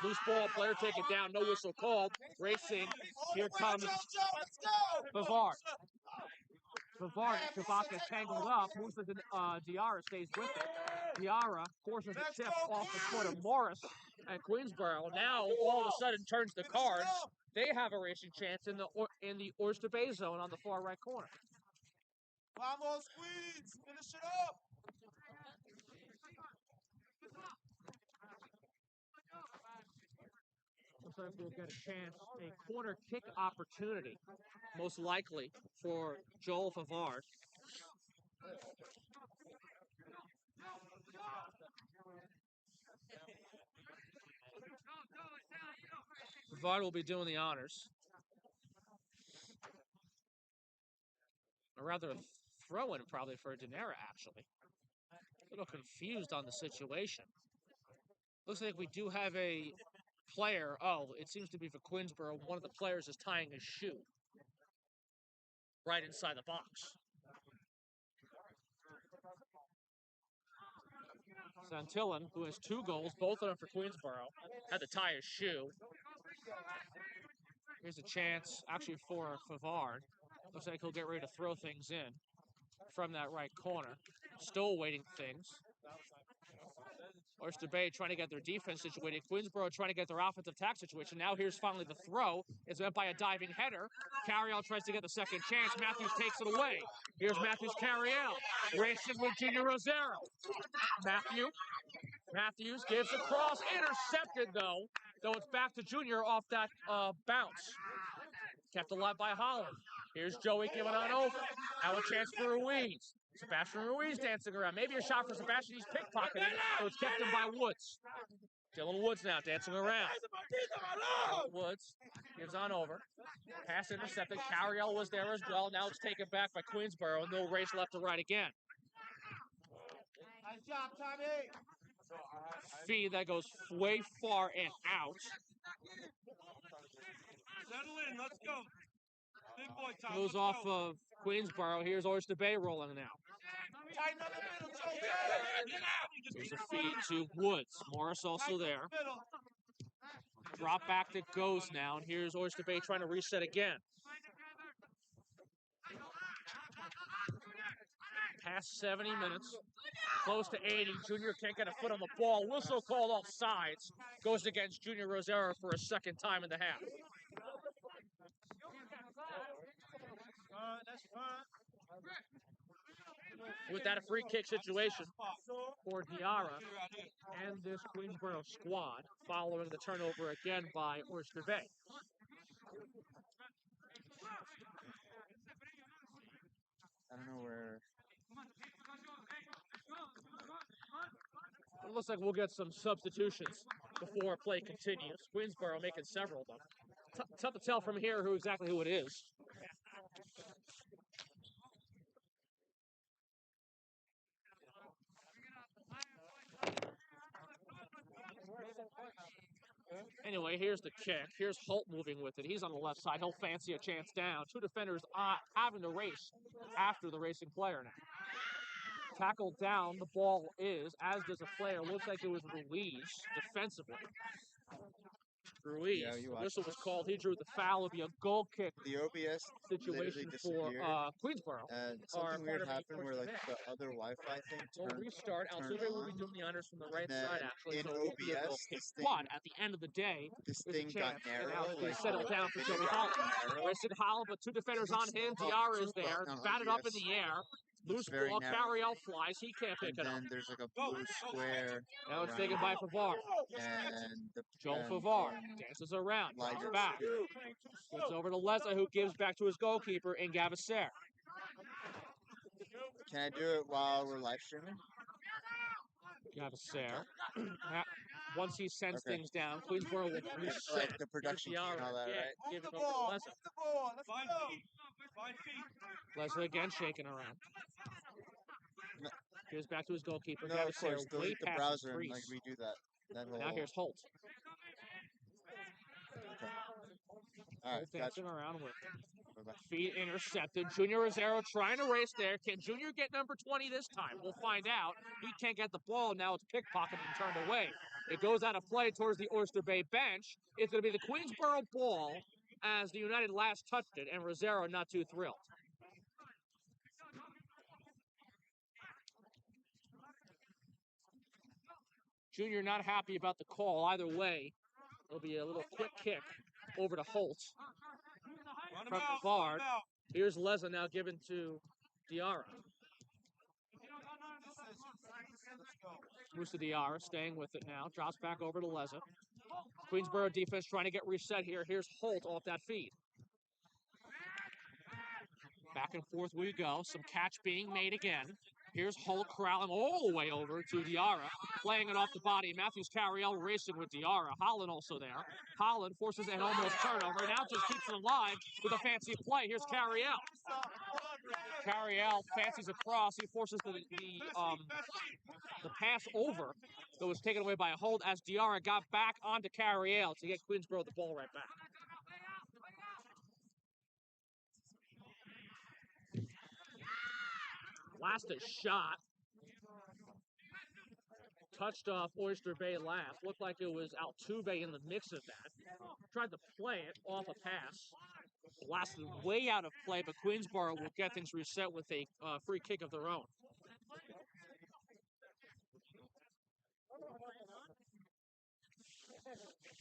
Loose ball, player taken down. No whistle called. Racing. Here comes Bavard. Bavard, Shabbat gets tangled up. Musa Diarra stays with it. Diarra forces the chip off the foot of Morris at Queensboro. Now, all of a sudden, turns the cards. They have a racing chance in the Oyster Bay zone on the far right corner. Vamos, Queens! Finish it up! Looks like we'll get a chance, a corner kick opportunity, most likely for Joel Favard. Favard will be doing the honors. A rather throw-in probably for Danera, actually. A little confused on the situation. Looks like we do have a player. Oh, it seems to be for Queensboro. One of the players is tying his shoe right inside the box. Santillan, who has 2 goals, both of them for Queensboro, had to tie his shoe. Here's a chance, actually, for Favard. Looks like he'll get ready to throw things in from that right corner. Still awaiting things. Oyster Bay trying to get their defense situated. Queensboro trying to get their offensive attack situation. Now here's finally the throw. It's met by a diving header. Carriel tries to get the second chance. Matthews takes it away. Here's Matthews Carriel. Racing with Junior Rosero. Matthews gives a cross. Intercepted, though. Though it's back to Junior off that bounce. Kept alive by Holland. Here's Joey giving on over. Now a chance for Ruiz. Sebastian Ruiz dancing around. Maybe a shot for Sebastian. He's pickpocketing, so it's kept him by Woods. Dylan Woods now dancing around. Woods gives on over. Pass intercepted. Carriel was there as well. Now it's taken back by Queensboro, and they'll race left to right again. Nice job, Tommy. Feed that goes way far and out. Settle in. Let's go. Big boy time. Goes off of Queensboro. Here's Oyster Bay rolling now. Tighten up the middle, Joe. Here's a feed to Woods. Morris also there. Drop back that goes now. And here's Oyster Bay trying to reset again. Past 70 minutes. Close to 80. Junior can't get a foot on the ball. Whistle called off sides. Goes against Junior Rosero for a second time in the half. That's fine. With that, a free kick situation for Diarra and this Queensboro squad, following the turnover again by Oyster Bay. I don't know where. It looks like we'll get some substitutions before play continues. Queensboro making several of them. Tough to tell from here exactly who it is. Anyway, here's the kick. Here's Holt moving with it. He's on the left side. He'll fancy a chance down. 2 defenders having to race after the racing player now. Tackled down, the ball is, as does a player. Looks like it was Ruiz defensively. Ruiz, the whistle was called. He drew the foul. It'll be a goal kick The OBS situation for Queensboro. And something weird happened where like the other Wi-Fi thing We'll restart. Altuve will be doing the honors from the right side, actually. In So OBS, but at the end of the day, this thing got narrow. Like, settled down for Joey Holland. Racing Holland, but 2 defenders on him. Diarra is there. Batted up in the air. Loose ball. Carriel flies. He can't pick it up. And then there's like a blue square. Now it's taken by Favard. And Joel Favard dances around. Drops back. Gets over to Leza, who gives back to his goalkeeper in Gavaser. Can I do it while we're live streaming? Gavaser. Once he sends things down, Queensboro will reset. Like the production key and all that, right? Move the ball. Move the ball. Let's go. 5 feet. Leslie again shaking around. Gives back to his goalkeeper. No, of course. Delete the browser and crease. like redo that. Now here's Holt. Okay. All right, dancing around with Okay. feet intercepted. Junior Rosero trying to race there. Can Junior get number 20 this time? We'll find out. He can't get the ball. Now it's pickpocketed and turned away. It goes out of play towards the Oyster Bay bench. It's going to be the Queensboro ball as the United last touched it, and Rosero not too thrilled. Junior not happy about the call. Either way, it'll be a little quick kick over to Holt from Favard. Here's Leza now given to Diarra. Moves to Diarra, staying with it now. Drops back over to Leza. Queensboro defense trying to get reset here. Here's Holt off that feed. Back and forth we go. Some catch being made again. Here's Holt corralling all the way over to Diarra, playing it off the body. Matthews Carriel racing with Diarra. Holland also there. Holland forces an almost turnover. Now just keeps it alive with a fancy play. Here's Carriel. Carriel fancies across. He forces the pass over that was taken away by a hold as Diarra got back onto Carriel to get Queensboro the ball right back. Last a shot. Touched off Oyster Bay last. Looked like it was Altuve in the mix of that. Tried to play it off a pass. Blasted way out of play, but Queensboro will get things reset with a free kick of their own.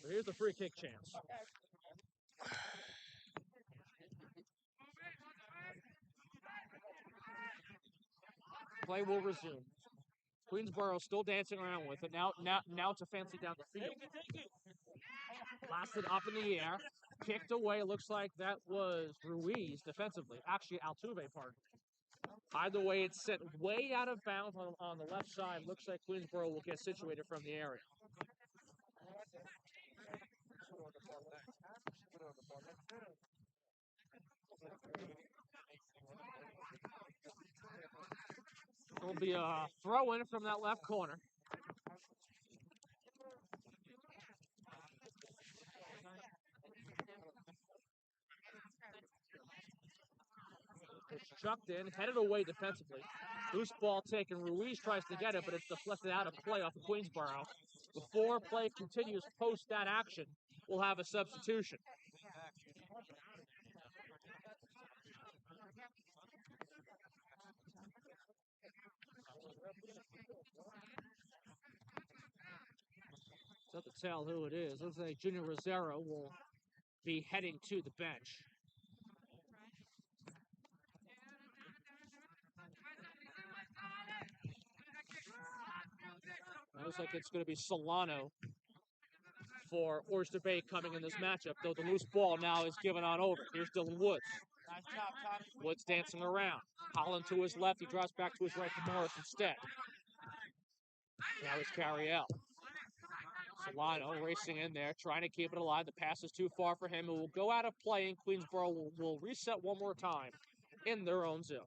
So here's the free kick chance. Play will resume. Queensboro still dancing around with it. Now it's a fancy down the field. Blasted up in the air. Kicked away. Looks like that was Ruiz defensively. Actually, Altuve, pardon me. Either way, it's set way out of bounds on the left side. Looks like Queensboro will get situated from the area. There'll be a throw-in from that left corner. It's chucked in, headed away defensively. Loose ball taken. Ruiz tries to get it, but it's deflected out of play off of Queensboro. Before play continues post that action, we'll have a substitution. It's hard to tell who it is. Looks like Junior Rosero will be heading to the bench. Looks like it's going to be Solano for Oyster Bay coming in this matchup, though the loose ball now is given on over. Here's Dylan Woods. Nice job, Tommy. Woods dancing around. Holland to his left. He drops back to his right to Morris instead. Now it's Carriel. Solano racing in there, trying to keep it alive. The pass is too far for him. It will go out of play, and Queensboro will reset one more time in their own zone.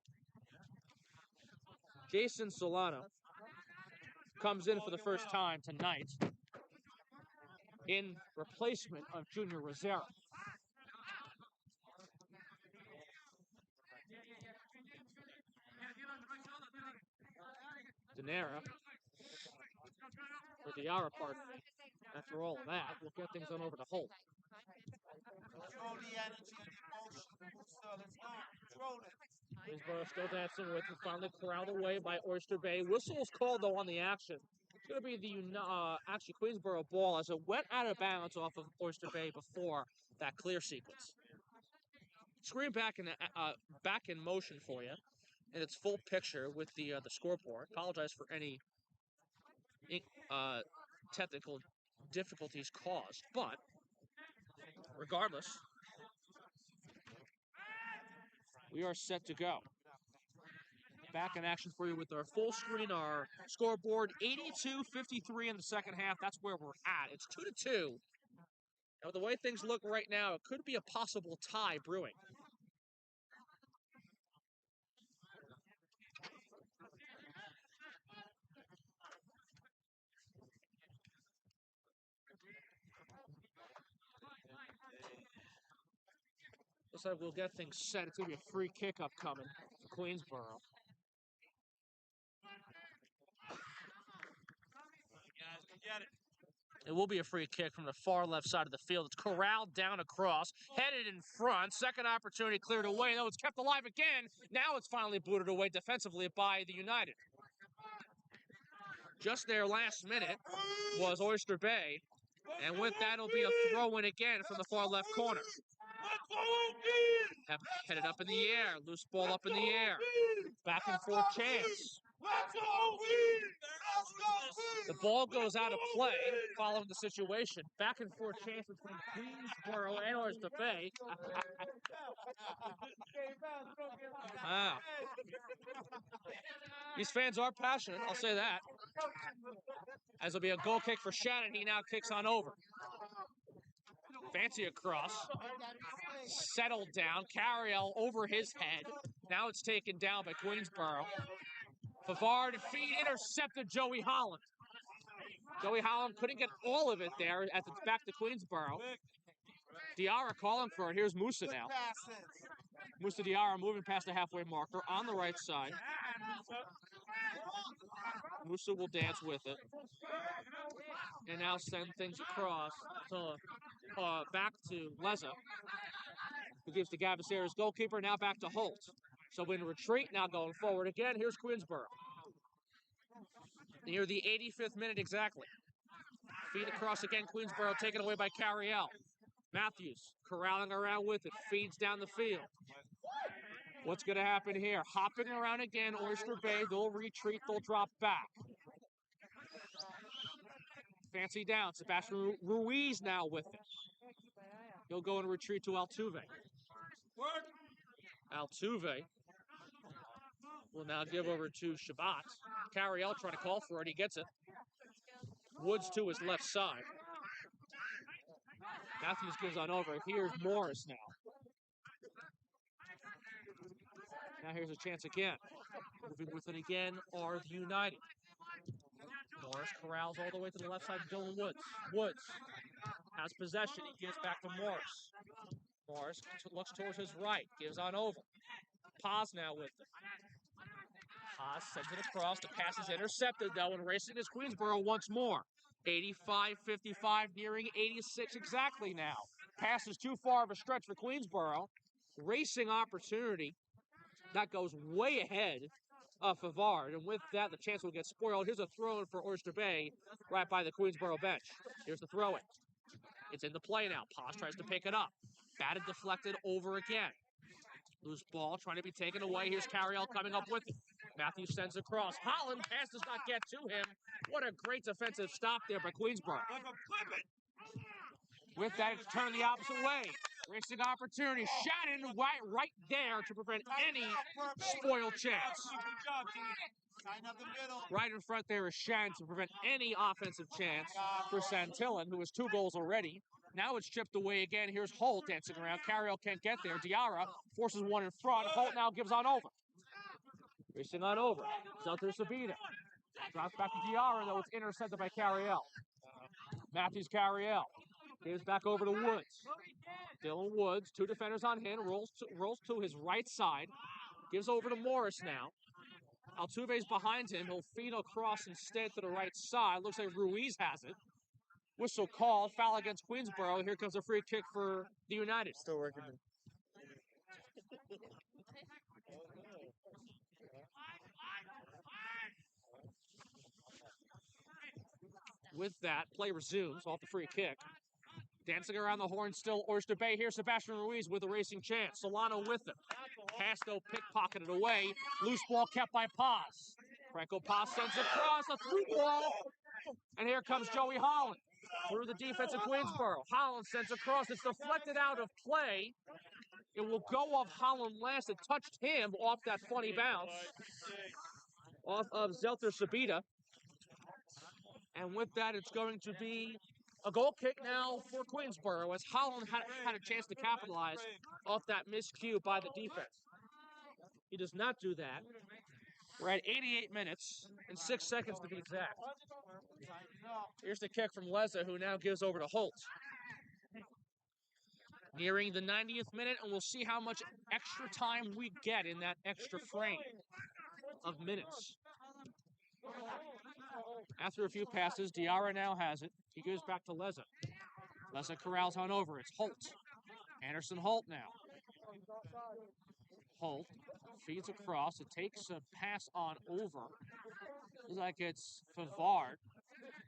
Jason Solano comes in for the first time tonight in replacement of Junior Rosero. Diarra, pardon me. After all of that, we'll get things on over to Holt. Control the energy and the emotion. So let's go. Control it. Queensboro still dancing with it, finally corralled away by Oyster Bay. Whistle's called, though, on the action. It's going to be the actually Queensboro ball as it went out of bounds off of Oyster Bay before that clear sequence. Screen back in motion for you in its full picture with the scoreboard. Apologize for any technical difficulties caused, but regardless, we are set to go. Back in action for you with our full screen, our scoreboard, 82-53 in the second half. That's where we're at. It's 2-2. Now, the way things look right now, it could be a possible tie brewing. Looks like we'll get things set. It's going to be a free kick upcoming for Queensboro. Guys, go get it. It will be a free kick from the far left side of the field. It's corralled down across, headed in front. Second opportunity cleared away, though it's kept alive again. Now it's finally booted away defensively by the United. Just there last minute was Oyster Bay, and with that, it'll be a throw-in again from the far left corner. Headed up in the air, loose ball up in the air. Back and forth chance. The ball goes out of play following the situation. Back and forth chance between Queensboro and Oyster Bay. Wow. These fans are passionate, I'll say that. As it'll be a goal kick for Shannon, he now kicks on over. Fancy across. Settled down. Carriel over his head. Now it's taken down by Queensboro. Favard feed intercepted Joey Holland. Joey Holland couldn't get all of it there as it's back to Queensboro. Diarra calling for it. Here's Musa now. Musa Diarra moving past the halfway marker on the right side. Musa will dance with it. And now send things across to back to Leza, who gives to Gavaseris goalkeeper. Now back to Holt. So in retreat, now going forward again. Here's Queensboro. Near the 85th minute exactly. Feed across again. Queensboro taken away by Carriel. Matthews corralling around with it. Feeds down the field. What's going to happen here? Hopping around again. Oyster Bay. They'll retreat. They'll drop back. Fancy down. Sebastian Ruiz now with it. He'll go and retreat to Altuve. Altuve will now give over to Shabbat. Carriel trying to call for it. He gets it. Woods to his left side. Matthews gives on over. Here's Morris now. Now here's a chance again. Moving with it again are the United. Morris corrals all the way to the left side of Dylan Woods. Woods has possession. He gives back to Morris. Morris looks towards his right. Gives on over. Paz now with it. Paz sends it across. The pass is intercepted, though, and racing is Queensboro once more. 85-55, nearing 86 exactly now. Pass is too far of a stretch for Queensboro. Racing opportunity. That goes way ahead of Favard, and with that, the chance will get spoiled. Here's a throw-in for Oyster Bay right by the Queensboro bench. Here's the throw-in. It's in the play now. Paz tries to pick it up. Batted, deflected, over again. Loose ball trying to be taken away. Here's Carriel coming up with it. Matthews sends across. Holland pass does not get to him. What a great defensive stop there by Queensboro. With that, it's turned the opposite way. Racing opportunity. Shannon right there to prevent any spoiled chance. Right in front there is Shannon to prevent any offensive chance for Santillan, who has 2 goals already. Now it's chipped away again. Here's Holt dancing around. Carriel can't get there. Diarra forces one in front. Holt now gives on over. Racing on over. Zelter Sabina. Drops back to Diarra, though it's intercepted by Carriel. Matthews Carriel. Gives back over to Woods. Dylan Woods, 2 defenders on him. Rolls to his right side. Gives over to Morris now. Altuve's behind him. He'll feed across instead to the right side. Looks like Ruiz has it. Whistle called. Foul against Queensboro. Here comes a free kick for the United. Still working. With that, play resumes off the free kick. Dancing around the horn still, Oyster Bay. Here's Sebastian Ruiz with a racing chance. Solano with him. Pass, though, pickpocketed away. Loose ball kept by Paz. Franco Paz sends it across, a through ball. And here comes Joey Holland through the defense of Queensboro. Holland sends across. It's deflected out of play. It will go off Holland last. It touched him off that funny bounce off of Zelter Sabita. And with that, it's going to be a goal kick now for Queensboro as Holland had a chance to capitalize off that miscue by the defense. He does not do that. We're at 88 minutes and 6 seconds to be exact. Here's the kick from Leza, who now gives over to Holt. Nearing the 90th minute, and we'll see how much extra time we get in that extra frame of minutes. After a few passes, Diarra now has it. He goes back to Leza. Leza corrals on over. It's Holt. Anderson Holt now. Holt feeds across. It takes a pass on over. Looks like it's Favard.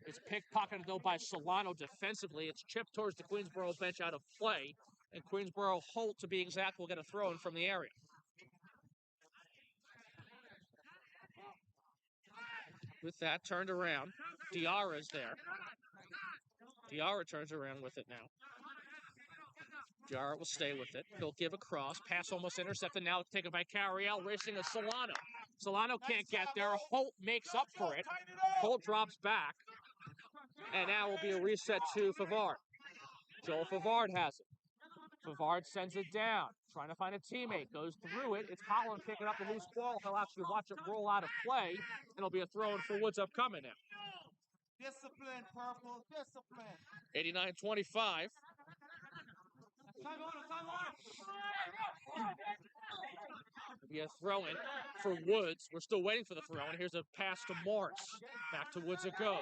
It's pickpocketed, though, by Solano defensively. It's chipped towards the Queensboro bench out of play. And Queensboro, Holt, to be exact, will get a throw-in from the area. With that, turned around. Diarra's there. Diarra turns around with it now. Diarra will stay with it. He'll give a cross. Pass almost intercepted. Now it's taken by Carriel, racing to Solano. Solano can't get there. Holt makes up for it. Holt drops back. And now will be a reset to Favard. Joel Favard has it. Savard sends it down, trying to find a teammate, goes through it. It's Holland picking up the loose ball. He'll actually watch it roll out of play, and it'll be a throw-in for Woods upcoming now. Discipline, Purple, discipline. 89-25. Be a throw-in for Woods. We're still waiting for the throw-in. Here's a pass to Morris. Back to Woods it goes.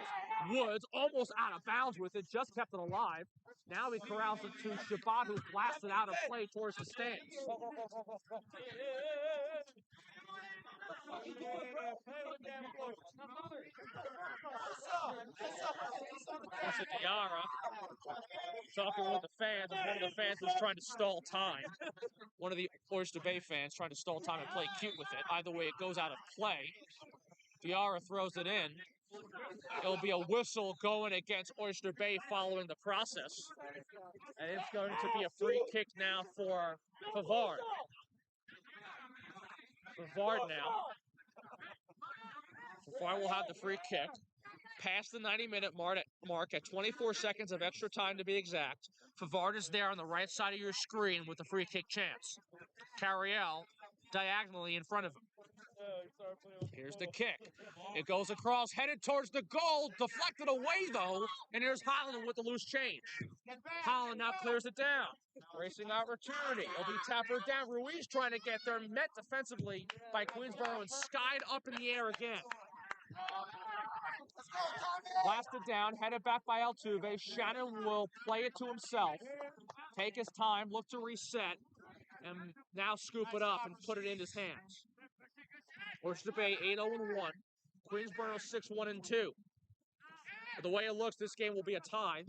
Woods almost out of bounds with it, just kept it alive. Now he corrals it to Shabbat, who blasted out of play towards the stands. There's a Diarra talking with the fans. One of the fans was trying to stall time. One of the Oyster Bay fans trying to stall time and play cute with it. Either way, it goes out of play. Diarra throws it in. It'll be a whistle going against Oyster Bay following the process. And it's going to be a free kick now for Pavard. Pavard now. Pavard will have the free kick. Past the 90-minute mark at 24 seconds of extra time to be exact. Pavard is there on the right side of your screen with the free kick chance. Carriel diagonally in front of him. Here's the kick. It goes across, headed towards the goal, deflected away though, and here's Holland with the loose change. Holland now clears it down. Racing opportunity. It'll be Tapper down. Ruiz trying to get there, met defensively by Queensboro and skied up in the air again. Blasted down, headed back by Altuve. Shannon will play it to himself, take his time, look to reset, and now scoop it up and put it in his hands. Oyster Bay 8-0-1. Queensboro 6-1-2. The way it looks, this game will be a tie,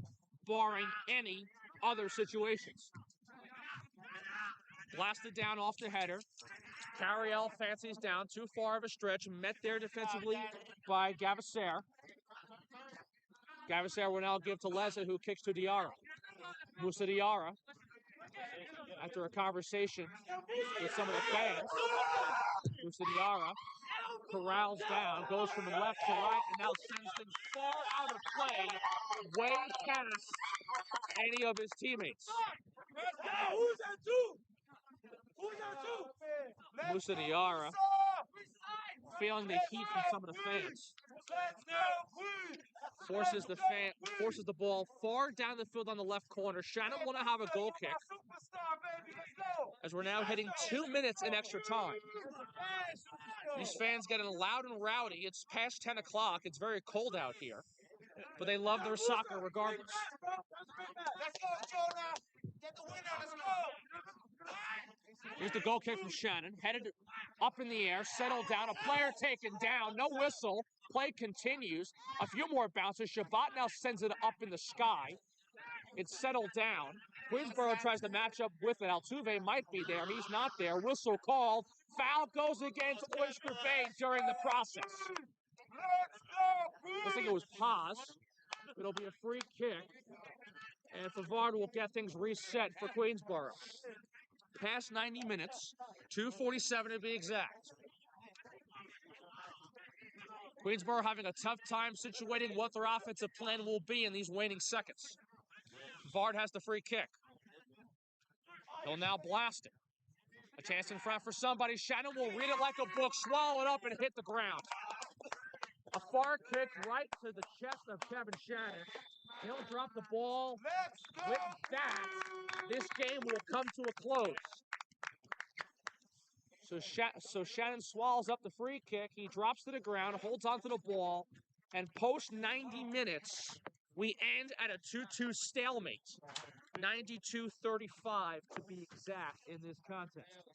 barring any other situations. Blasted down off the header. Carriel fancies down, too far of a stretch, met there defensively by Gavaser. Gavaser will now give to Leza, who kicks to Diarra. Musa Diarra, after a conversation with some of the fans, Musa Diarra corrals down, goes from left to right, and now sends things far out of play, way past any of his teammates. Who's that two? Who's that two? Musa Diarra feeling the heat from some of the fans. Forces the ball far down the field on the left corner. Shannon will now have a goal kick, as we're now hitting 2 minutes in extra time. These fans getting loud and rowdy. It's past 10 o'clock. It's very cold out here, but they love their soccer regardless. Let's go, Jonah. Get the winner. Let's go. Here's the goal kick from Shannon. Headed up in the air, settled down. A player taken down. No whistle. Play continues. A few more bounces. Shabbat now sends it up in the sky. It's settled down. Queensboro tries to match up with it. Altuve might be there. He's not there. Whistle called. Foul goes against Oyster Bay during the process. Looks like it was Paz. It'll be a free kick. And Favard will get things reset for Queensboro. Past 90 minutes, 2:47 to be exact. Queensboro having a tough time situating what their offensive plan will be in these waning seconds. Favard has the free kick. He'll now blast it. A chance in front for somebody. Shannon will read it like a book, swallow it up, and hit the ground. A far kick right to the chest of Kevin Shannon. He'll drop the ball. With that, this game will come to a close. So Shannon swallows up the free kick. He drops to the ground, holds onto the ball, and post 90 minutes, we end at a 2-2 stalemate. 92-35 to be exact in this contest.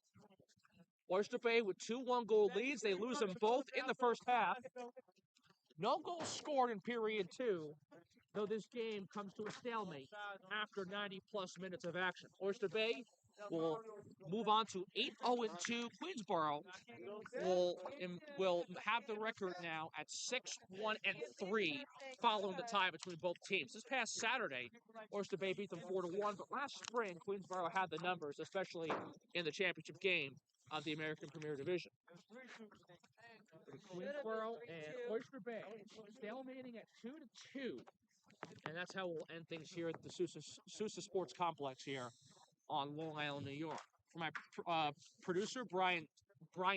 Oyster Bay with 2 one-goal leads. They lose them both in the first half. No goals scored in period 2, though this game comes to a stalemate after 90-plus minutes of action. Oyster Bay will move on to 8-0-2. Queensboro will have the record now at 6-1-3 following the tie between both teams. This past Saturday, Oyster Bay beat them 4-1, but last spring, Queensboro had the numbers, especially in the championship game of the American Premier Division. Queensboro and Oyster Bay stalemating at 2-2. And that's how we'll end things here at the Sousa Sports Complex here on Long Island, New York. For my producer, Bryant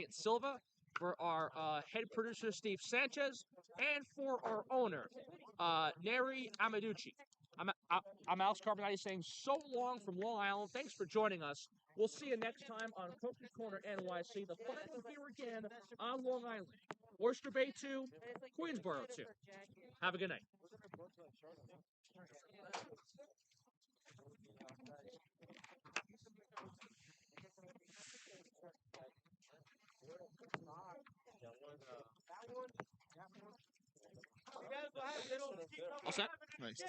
Silva, for our head producer, Steve Sanchez, and for our owner, Neri Amaducci. I'm Alex Carbonati saying so long from Long Island. Thanks for joining us. We'll see you next time on Coach's Corner NYC, the final here again on Long Island. Oyster Bay 2, Queensboro 2. Have a good night. You guys will have little. What's that? Nice.